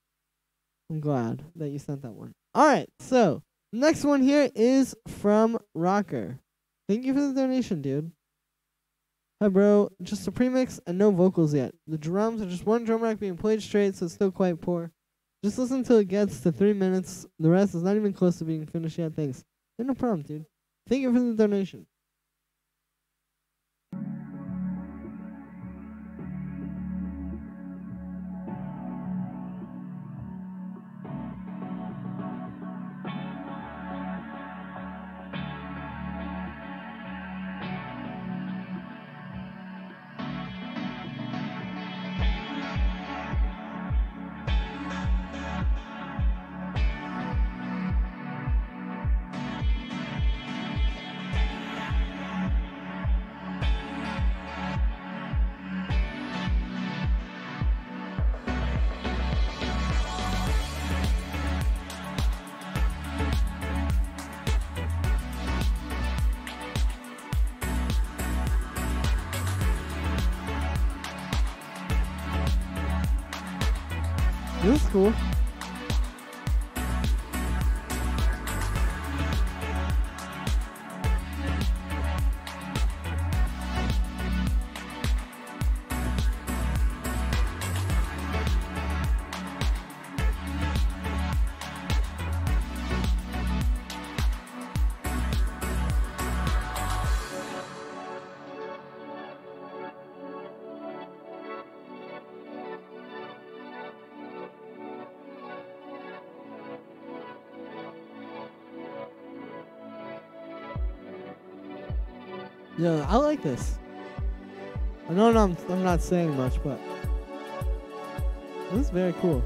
I'm glad that you sent that one. Alright, so next one here is from Rocker. Thank you for the donation, dude. Hi, bro. Just a premix and no vocals yet. The drums are just one drum rack being played straight, so it's still quite poor. Just listen till it gets to 3 minutes. The rest is not even close to being finished yet. Thanks. Yeah, no problem, dude. Thank you for the donation. This is cool. Yeah, I like this. I know I'm not saying much, but this is very cool.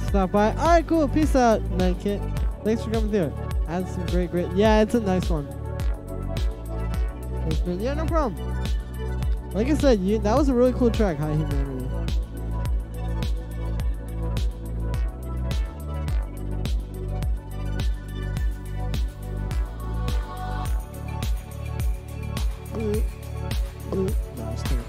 Stop by. Alright, cool. Peace out, Night Kit. Thanks for coming through. Add some great. Yeah, it's a nice one. Thanks, man. Yeah, no problem. Like I said, that was a really cool track, High Humanity. No, just kidding.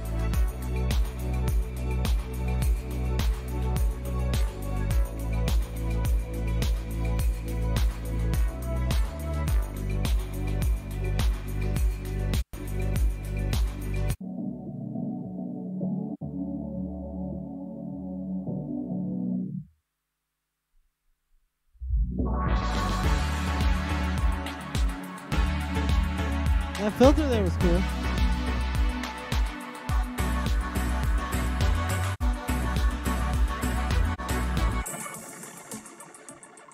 That filter there was cool.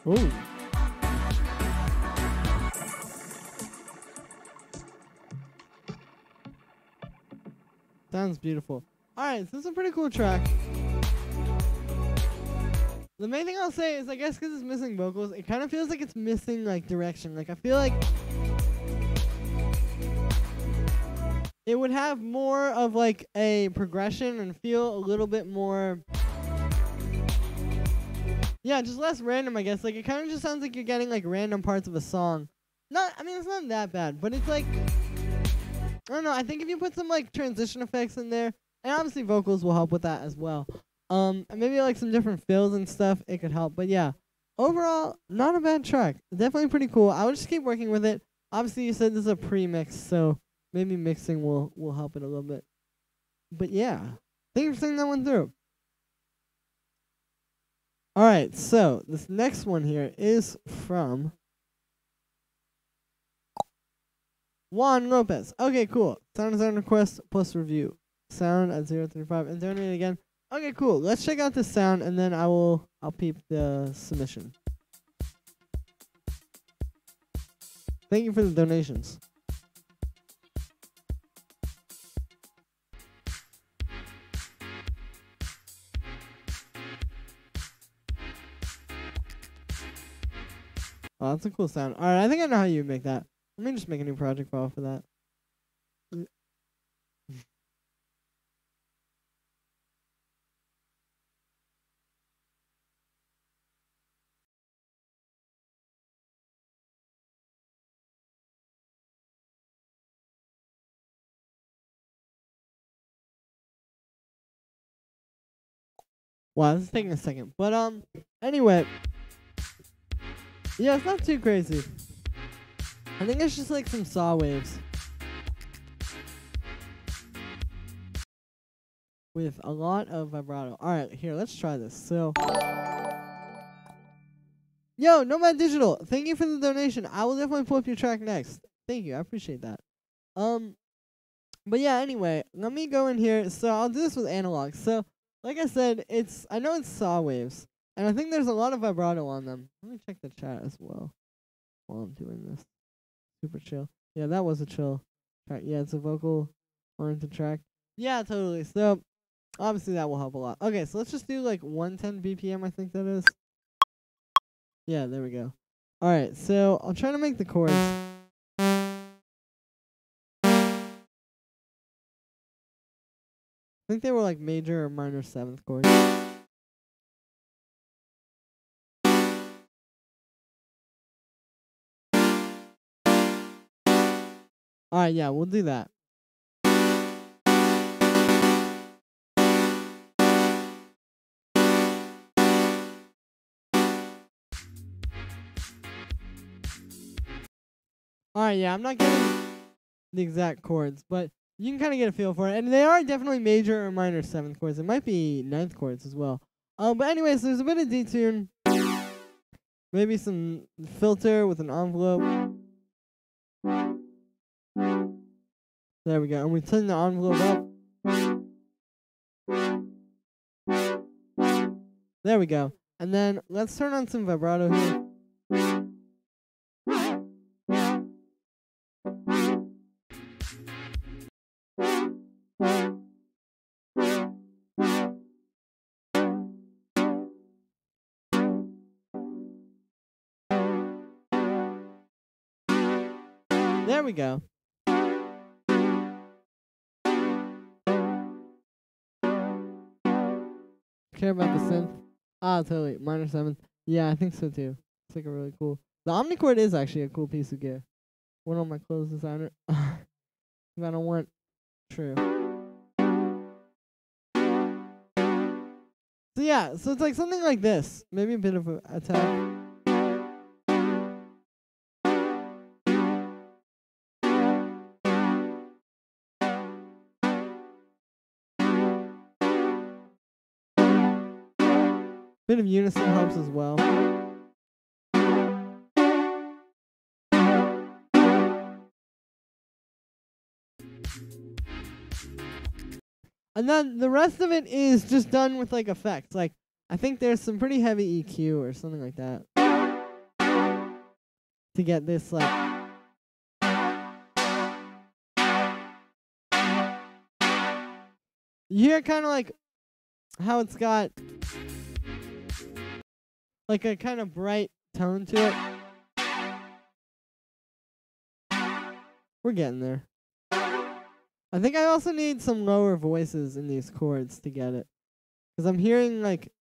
Ooh. Sounds beautiful. Alright, so this is a pretty cool track. The main thing I'll say is, I guess because it's missing vocals, it kind of feels like it's missing, like, direction. Like, I feel like it would have more of, like, a progression and feel a little bit more, yeah, just less random, I guess. Like, it kind of just sounds like you're getting, like, random parts of a song. I mean, it's not that bad, but it's, like, I don't know, I think if you put some, like, transition effects in there, and obviously vocals will help with that as well. And maybe like some different fills and stuff, it could help. But yeah, overall, not a bad track. Definitely pretty cool. I would just keep working with it. Obviously, you said this is a pre-mix, so maybe mixing will help it a little bit. But yeah, thank you for sending that one through. Alright, so this next one here is from Juan Lopez. Okay, cool. Sound design request plus review. Sound at 035 and donate again. Okay, cool. Let's check out this sound, and then I'll peep the submission. Thank you for the donations. Oh, that's a cool sound. Alright, I think I know how you make that. Let me just make a new project file for that. Wow, this is taking a second. But, anyway. Yeah, it's not too crazy. I think it's just like some saw waves. With a lot of vibrato. Alright, here, let's try this. So. Yo, Nomad Digital, thank you for the donation. I will definitely pull up your track next. Thank you, I appreciate that. But yeah, anyway, let me go in here. So I'll do this with analog. So, like I said, I know it's saw waves, and I think there's a lot of vibrato on them. Let me check the chat as well while I'm doing this. Super chill. Yeah, that was a chill track. Yeah, it's a vocal oriented track. Yeah, totally. So, obviously that will help a lot. Okay, so let's just do like 110 BPM, I think that is. Yeah, there we go. Alright, so I'll try to make the chords. I think they were like major or minor 7th chords. Alright, yeah, we'll do that. Alright, yeah, I'm not getting the exact chords, but you can kind of get a feel for it. And they are definitely major or minor 7th chords. It might be 9th chords as well. But anyways, there's a bit of detune. Maybe some filter with an envelope. There we go. And we turn the envelope up. There we go. And then let's turn on some vibrato here. There we go. Care about the synth? Ah, totally. Minor 7th. Yeah, I think so too. It's like a really cool. The omnichord is actually a cool piece of gear. One on my clothes designer. If I don't want. True. So yeah, so it's like something like this. Maybe a bit of an attack. Bit of unison helps as well. And then the rest of it is just done with like effects. Like I think there's some pretty heavy EQ or something like that to get this like. You hear kind of like how it's got like a kind of bright tone to it. We're getting there. I think I also need some lower voices in these chords to get it. Because I'm hearing like...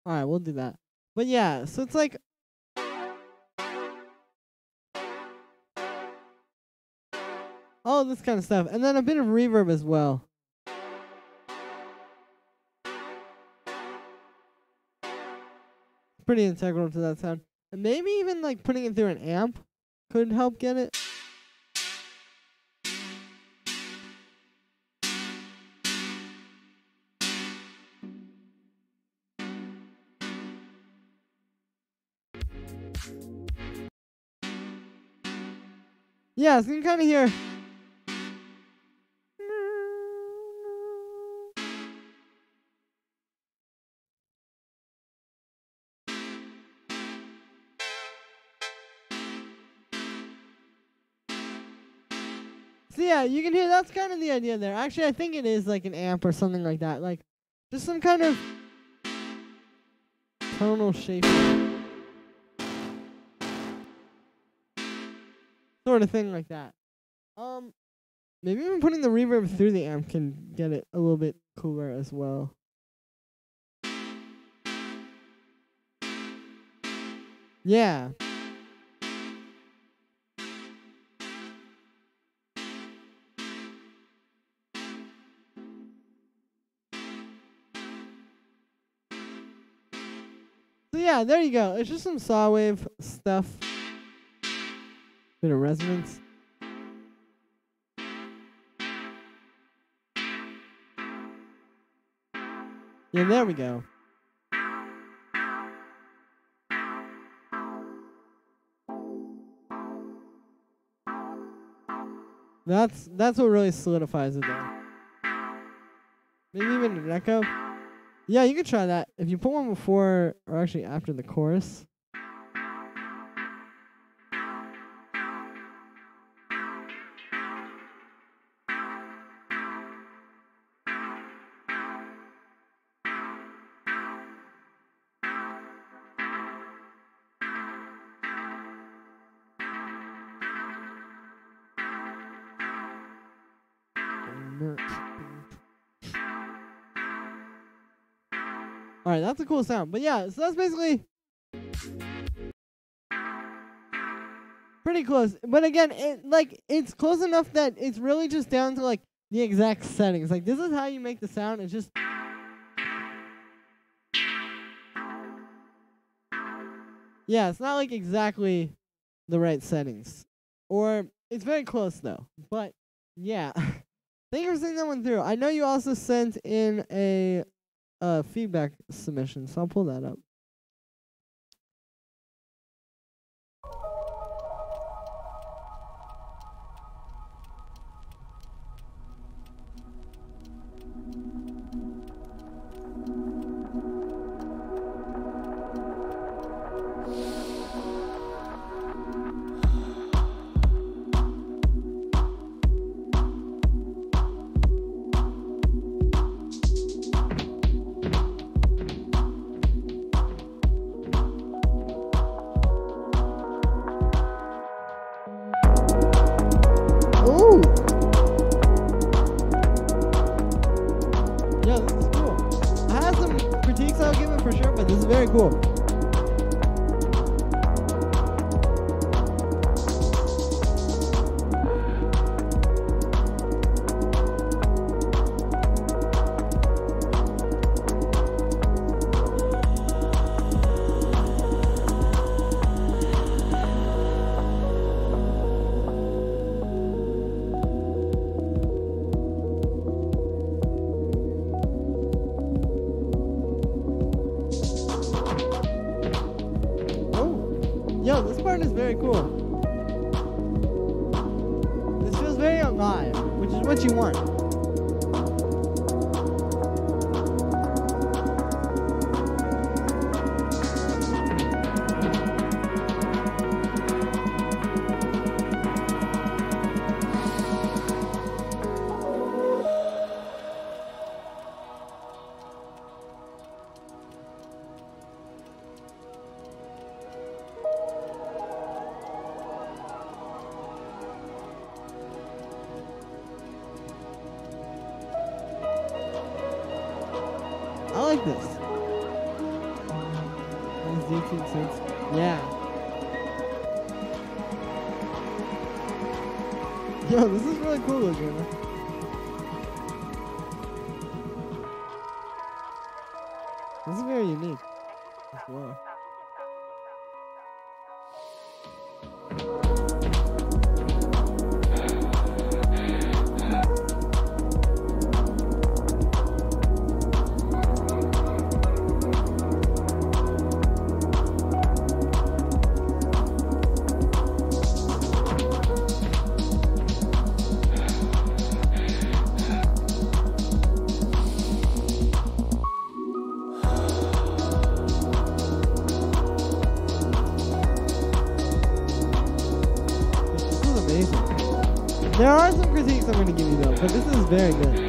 Alright, we'll do that. But yeah, so it's like... all this kind of stuff. And then a bit of reverb as well. Pretty integral to that sound. And maybe even like putting it through an amp could help get it. Yeah, so you can kind of hear. So yeah, you can hear that's kind of the idea there. Actually, I think it is like an amp or something like that. Like, just some kind of tonal shape. Sort of thing like that. Maybe even putting the reverb through the amp can get it a little bit cooler as well. Yeah. So yeah, there you go. It's just some saw wave stuff. Bit of resonance. Yeah, there we go. That's what really solidifies it though. Maybe even an echo. Yeah, you could try that. If you put one before or actually after the chorus. Alright, that's a cool sound. But yeah, so that's basically pretty close. But again, it's close enough that it's really just down to like the exact settings. Like this is how you make the sound. It's just yeah, it's not like exactly the right settings. Or it's very close though. But yeah. Thank you for sending that one through. I know you also sent in a feedback submission, so I'll pull that up. Cool. very cool. This feels very alive, which is what you want. I like this. Nice 18 cents. Yeah. Yo, this is really cool looking. This is very unique as well. There are some critiques I'm going to give you though, but this is very good.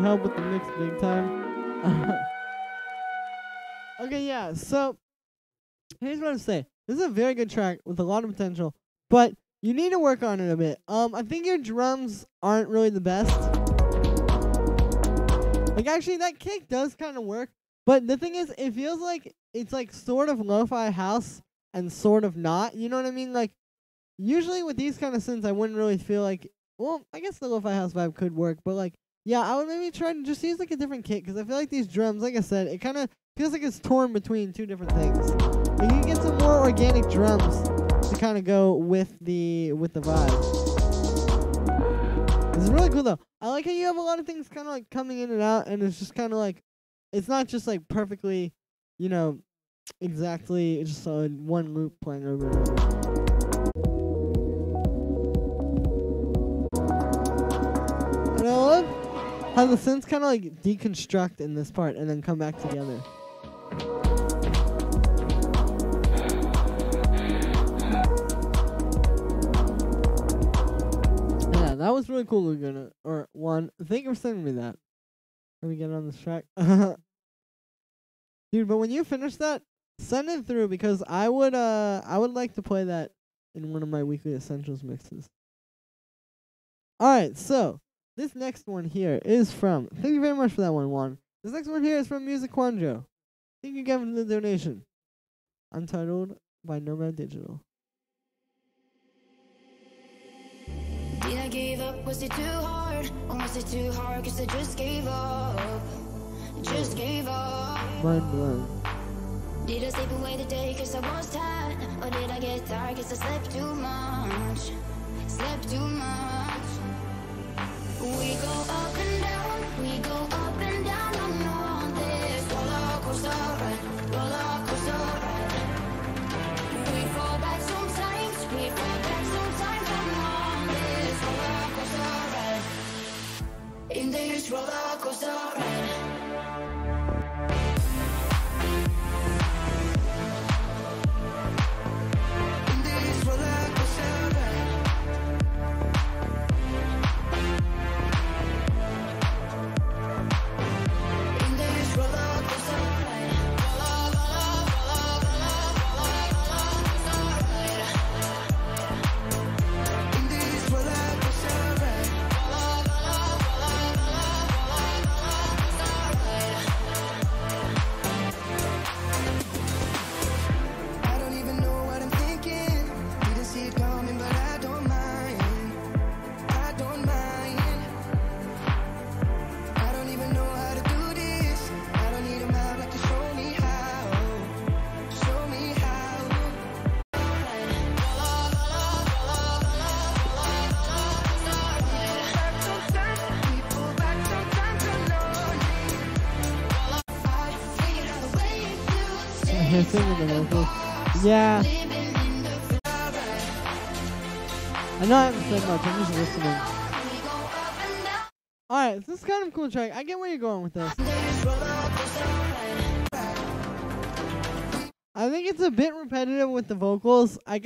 Help with the mix big time. Okay, yeah, so here's what I'm saying. This is a very good track with a lot of potential, but you need to work on it a bit. I think your drums aren't really the best. Like, actually, that kick does kind of work, but the thing is, it feels like it's like sort of lo-fi house and sort of not. You know what I mean? Like, usually with these kind of synths, I wouldn't really feel like, well, I guess the lo-fi house vibe could work, but like, yeah, I would maybe try to just use like a different kick, because I feel like these drums, like I said, it kind of feels like it's torn between two different things. Like, you can get some more organic drums to kind of go with the vibe. This is really cool though. I like how you have a lot of things kind of like coming in and out, and it's just kind of like, it's not just like perfectly, you know, exactly just one loop playing over and over. And I love how the synths kind of like deconstruct in this part and then come back together. Yeah, that was really cool, Laguna. Or one. Thank you for sending me that. Let me get on this track. Dude, but when you finish that, send it through, because I would like to play that in one of my weekly essentials mixes. Alright, so this next one here is from, thank you very much for that one, Juan. This next one here is from Music Quanjo. Thank you again for the donation. Untitled by Nomad Digital. Did I give up? Was it too hard? Or was it too hard? 'Cause I just gave up. Just gave up. Mind blown. Did I sleep away the day 'cause I was tired? Or did I get tired 'cause I slept too much? Slept too much. We go up and down, we go up and down on this roller coaster ride, roller coaster ride. We fall back sometimes, we fall back sometimes on this roller coaster ride. In this roller coaster ride. In this roller coaster ride. hissing in the vocals. Yeah. I know I haven't said much, I'm just listening. Alright, this is kind of a cool track. I get where you're going with this. I think it's a bit repetitive with the vocals. I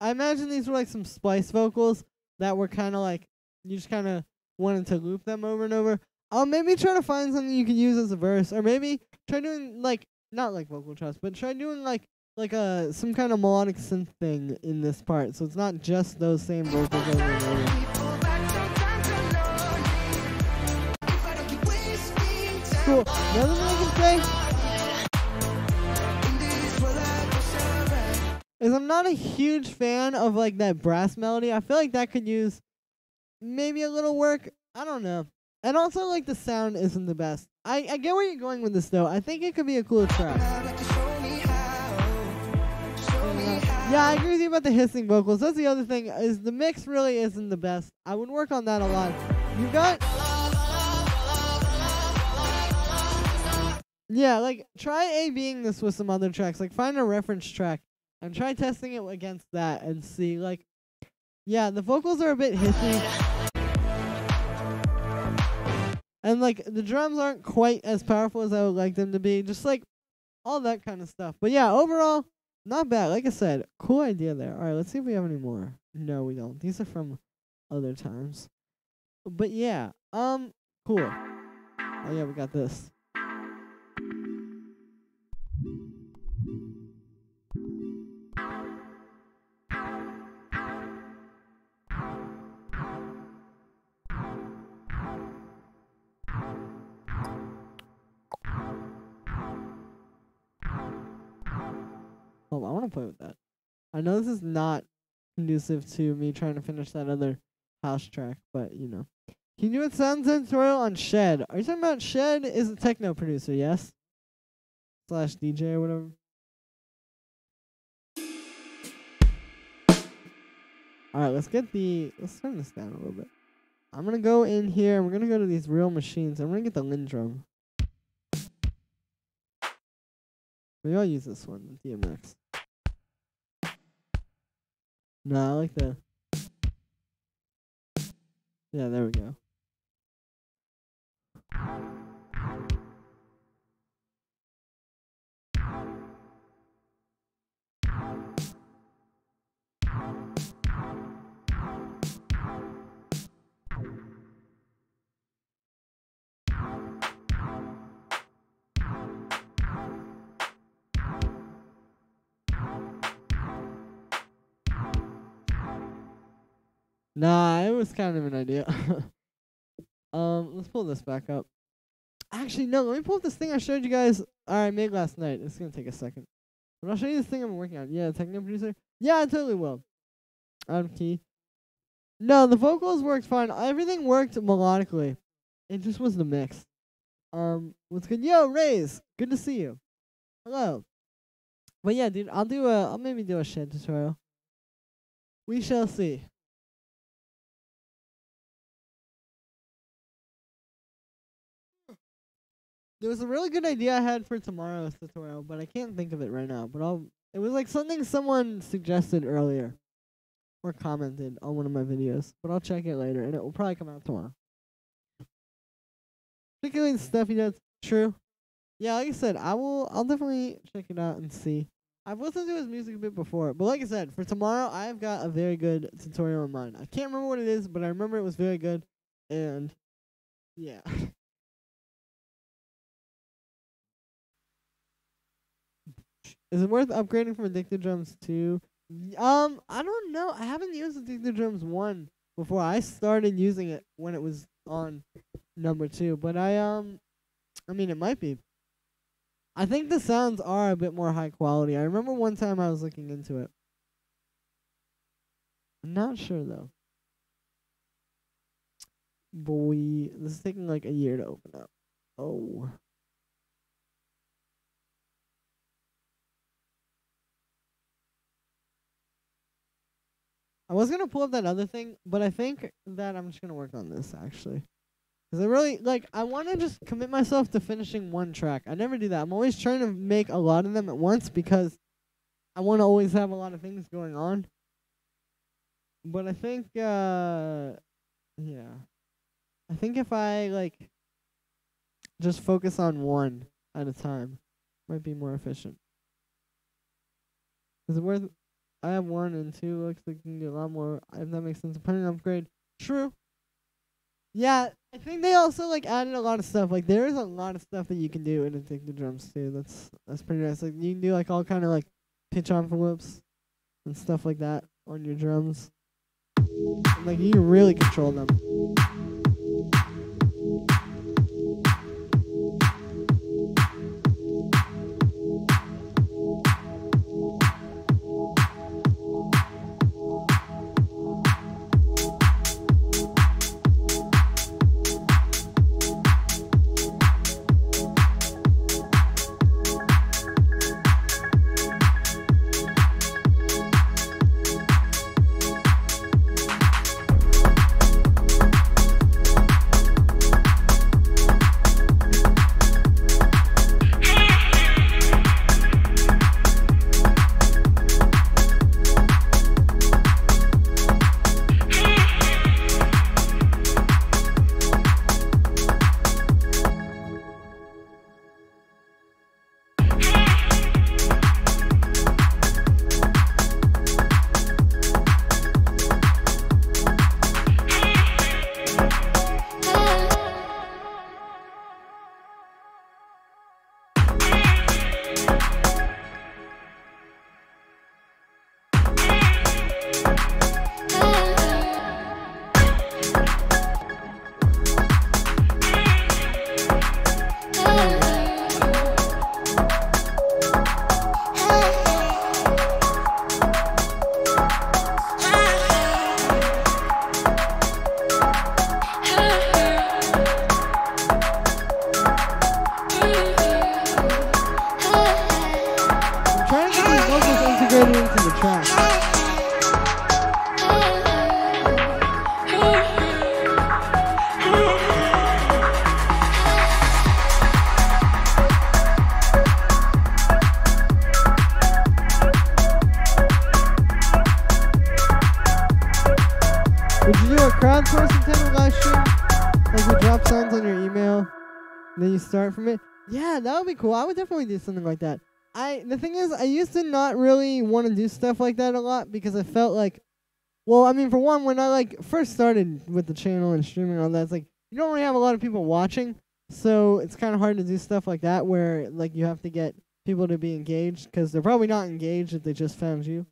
imagine these were like some splice vocals that were kind of like, you just kind of wanted to loop them over and over. Maybe try to find something you can use as a verse, or maybe try doing like, not like vocal tracks, but try doing like some kind of melodic synth thing in this part, so it's not just those same vocals over and over. Cool. Another thing I can say is I'm not a huge fan of like that brass melody. I feel like that could use maybe a little work. I don't know. And also like the sound isn't the best. I get where you're going with this though. I think it could be a cool track. Yeah, I agree with you about the hissing vocals. That's the other thing, is the mix really isn't the best. I would work on that a lot. You got... Yeah, like, try A-Bing this with some other tracks. Like, find a reference track and try testing it against that and see, like... Yeah, the vocals are a bit hissy. And, like, the drums aren't quite as powerful as I would like them to be. Just, like, all that kind of stuff. But, yeah, overall... Not bad. Like I said, cool idea there. All right, let's see if we have any more. No, we don't. These are from other times. But yeah, cool. Oh yeah, we got this. Oh, I want to play with that. I know this is not conducive to me trying to finish that other house track, but you know. Can you do a sound tutorial on Shed? Are you talking about Shed is a techno producer, yes? / DJ or whatever. Alright, let's turn this down a little bit. I'm gonna go in here and we're gonna go to these real machines. I'm gonna get the Lindrum. Maybe I'll use this one, the DMX. No, I like the... Yeah, there we go. Nah, it was kind of an idea. Let's pull this back up. Actually, no, let me pull up this thing I showed you guys. I made last night. It's gonna take a second. But I'll show you this thing I'm working on. Yeah, techno producer. Yeah, I totally will. Key. No, the vocals worked fine. Everything worked melodically. It just was the mix. What's good? Yo, Raze, good to see you. Hello. But yeah, dude, I'll maybe do a Shed tutorial. We shall see. There was a really good idea I had for tomorrow's tutorial, but I can't think of it right now. But it was like something someone suggested earlier or commented on one of my videos. But I'll check it later, and it will probably come out tomorrow. Particularly the stuff he does. True. Yeah, like I said, I'll definitely check it out and see. I've listened to his music a bit before, but like I said, for tomorrow, I've got a very good tutorial in mind. I can't remember what it is, but I remember it was very good, and yeah. Is it worth upgrading from Addicted Drums 2? I don't know. I haven't used Addicted Drums 1 before. I started using it when it was on number 2, but I mean, it might be. I think the sounds are a bit more high quality. I remember one time I was looking into it. I'm not sure, though. Boy, this is taking like a year to open up. Oh. I was going to pull up that other thing, but I think that I'm just going to work on this, actually. Because I really, like, I want to just commit myself to finishing one track. I never do that. I'm always trying to make a lot of them at once because I want to always have a lot of things going on. But I think, yeah. I think if I, like, just focus on one at a time, might be more efficient. Because I have 1 and 2, looks like you can do a lot more, if that makes sense, depending on upgrade. True. Yeah, I think they also, like, added a lot of stuff. Like, there is a lot of stuff that you can do in Addicted Drums, too. That's pretty nice. Like, you can do, like, all kind of, like, pitch envelopes and stuff like that on your drums. And, like, you can really control them. Would you do a crowdsourcing type of live stream? Like you drop songs on your email, and then you start from it? Yeah, that would be cool. I would definitely do something like that. The thing is, I used to not really want to do stuff like that a lot because I felt like, well, I mean, for one, when I like first started with the channel and streaming and all that, it's like you don't really have a lot of people watching, so it's kind of hard to do stuff like that where like you have to get people to be engaged because they're probably not engaged if they just found you.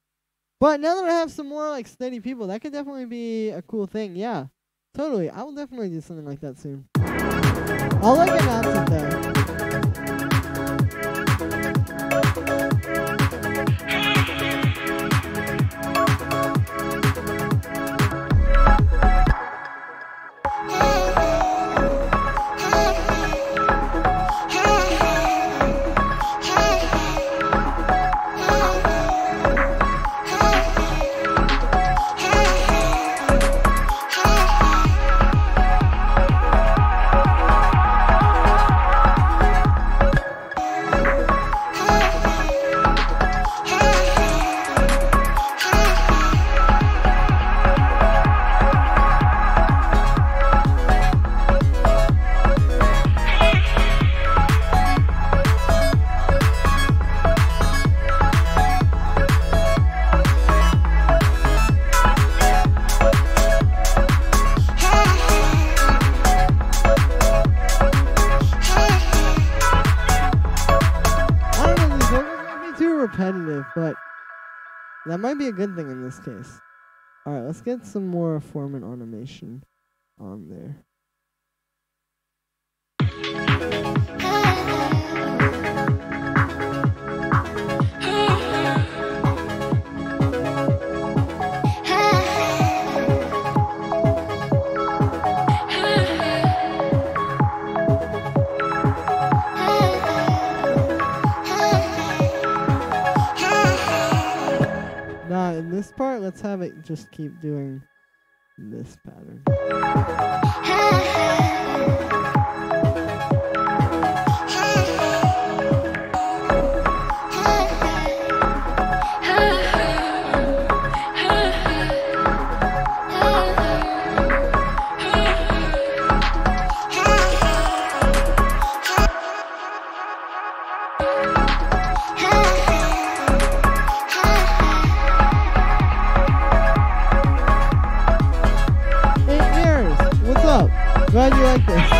But now that I have some more like steady people, that could definitely be a cool thing. Yeah, totally. I will definitely do something like that soon. I'll like announce it though. Repetitive, but that might be a good thing in this case. Alright, let's get some more formant automation on there. Now, in this part, let's have it just keep doing this pattern. Glad you like this.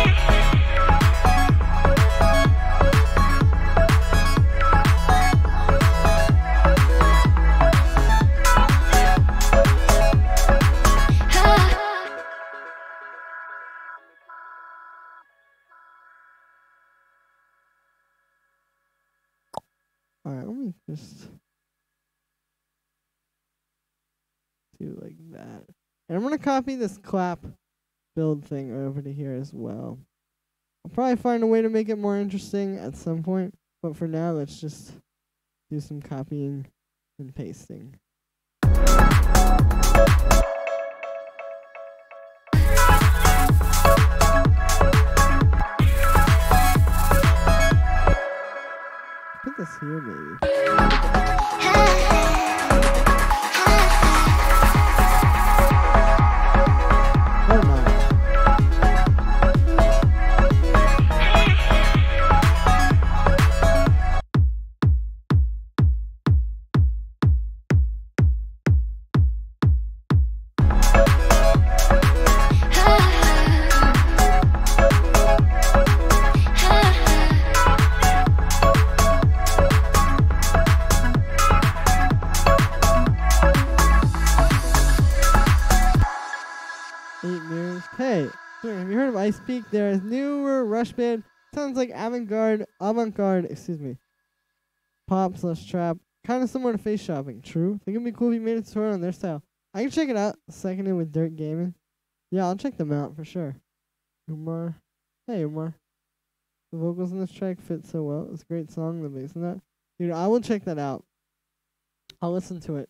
Alright, let me just do like that. And I'm going to copy this clap build thing over to here as well. I'll probably find a way to make it more interesting at some point. But for now, let's just do some copying and pasting. Put this here, maybe. Oh my. Hey, have you heard of Ice Peak? There is newer Rush band. Sounds like avant-garde, pop/trap. Kind of similar to Face Shopping. True. Think it'd be cool if you made a tutorial on their style. I can check it out. Seconded with Dirt Gaming. Yeah, I'll check them out for sure. Umar. Hey, Umar. The vocals in this track fit so well. It's a great song. The bass in that. Dude, I will check that out. I'll listen to it.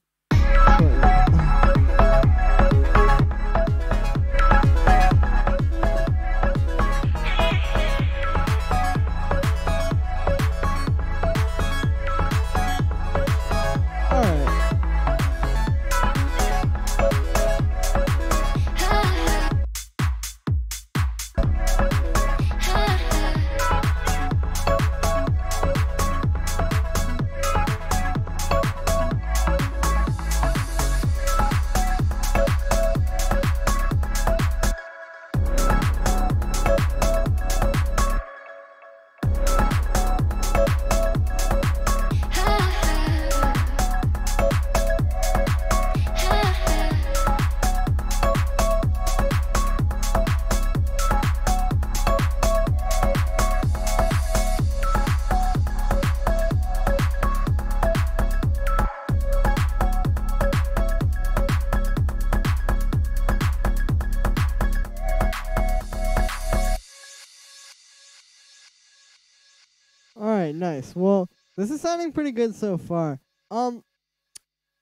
Alright, nice. Well, this is sounding pretty good so far.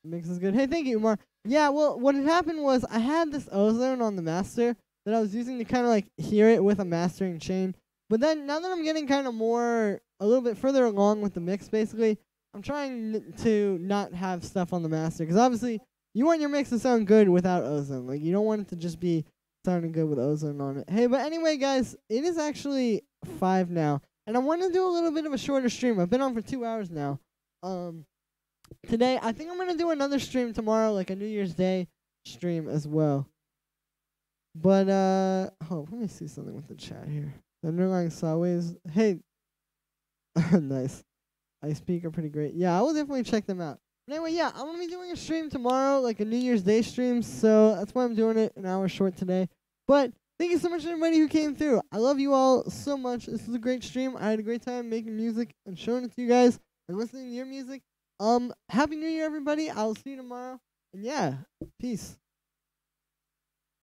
Mix is good. Hey, thank you, Umar. Yeah, well, what had happened was I had this ozone on the master that I was using to kind of like hear it with a mastering chain. But then now that I'm getting kind of a little bit further along with the mix, basically, I'm trying to not have stuff on the master. Because obviously, you want your mix to sound good without ozone. Like, you don't want it to just be sounding good with ozone on it. Hey, but anyway, guys, it is actually 5 now. And I want to do a little bit of a shorter stream. I've been on for 2 hours now. Today, I think I'm going to do another stream tomorrow, like a New Year's Day stream as well. But, let me see something with the chat here. The underlying Sawways. Hey. Nice. I speak are pretty great. Yeah, I will definitely check them out. But anyway, yeah, I'm going to be doing a stream tomorrow, like a New Year's Day stream. So that's why I'm doing it an hour short today. But thank you so much to everybody who came through. I love you all so much. This was a great stream. I had a great time making music and showing it to you guys and listening to your music. Happy New Year, everybody. I'll see you tomorrow. And yeah, peace.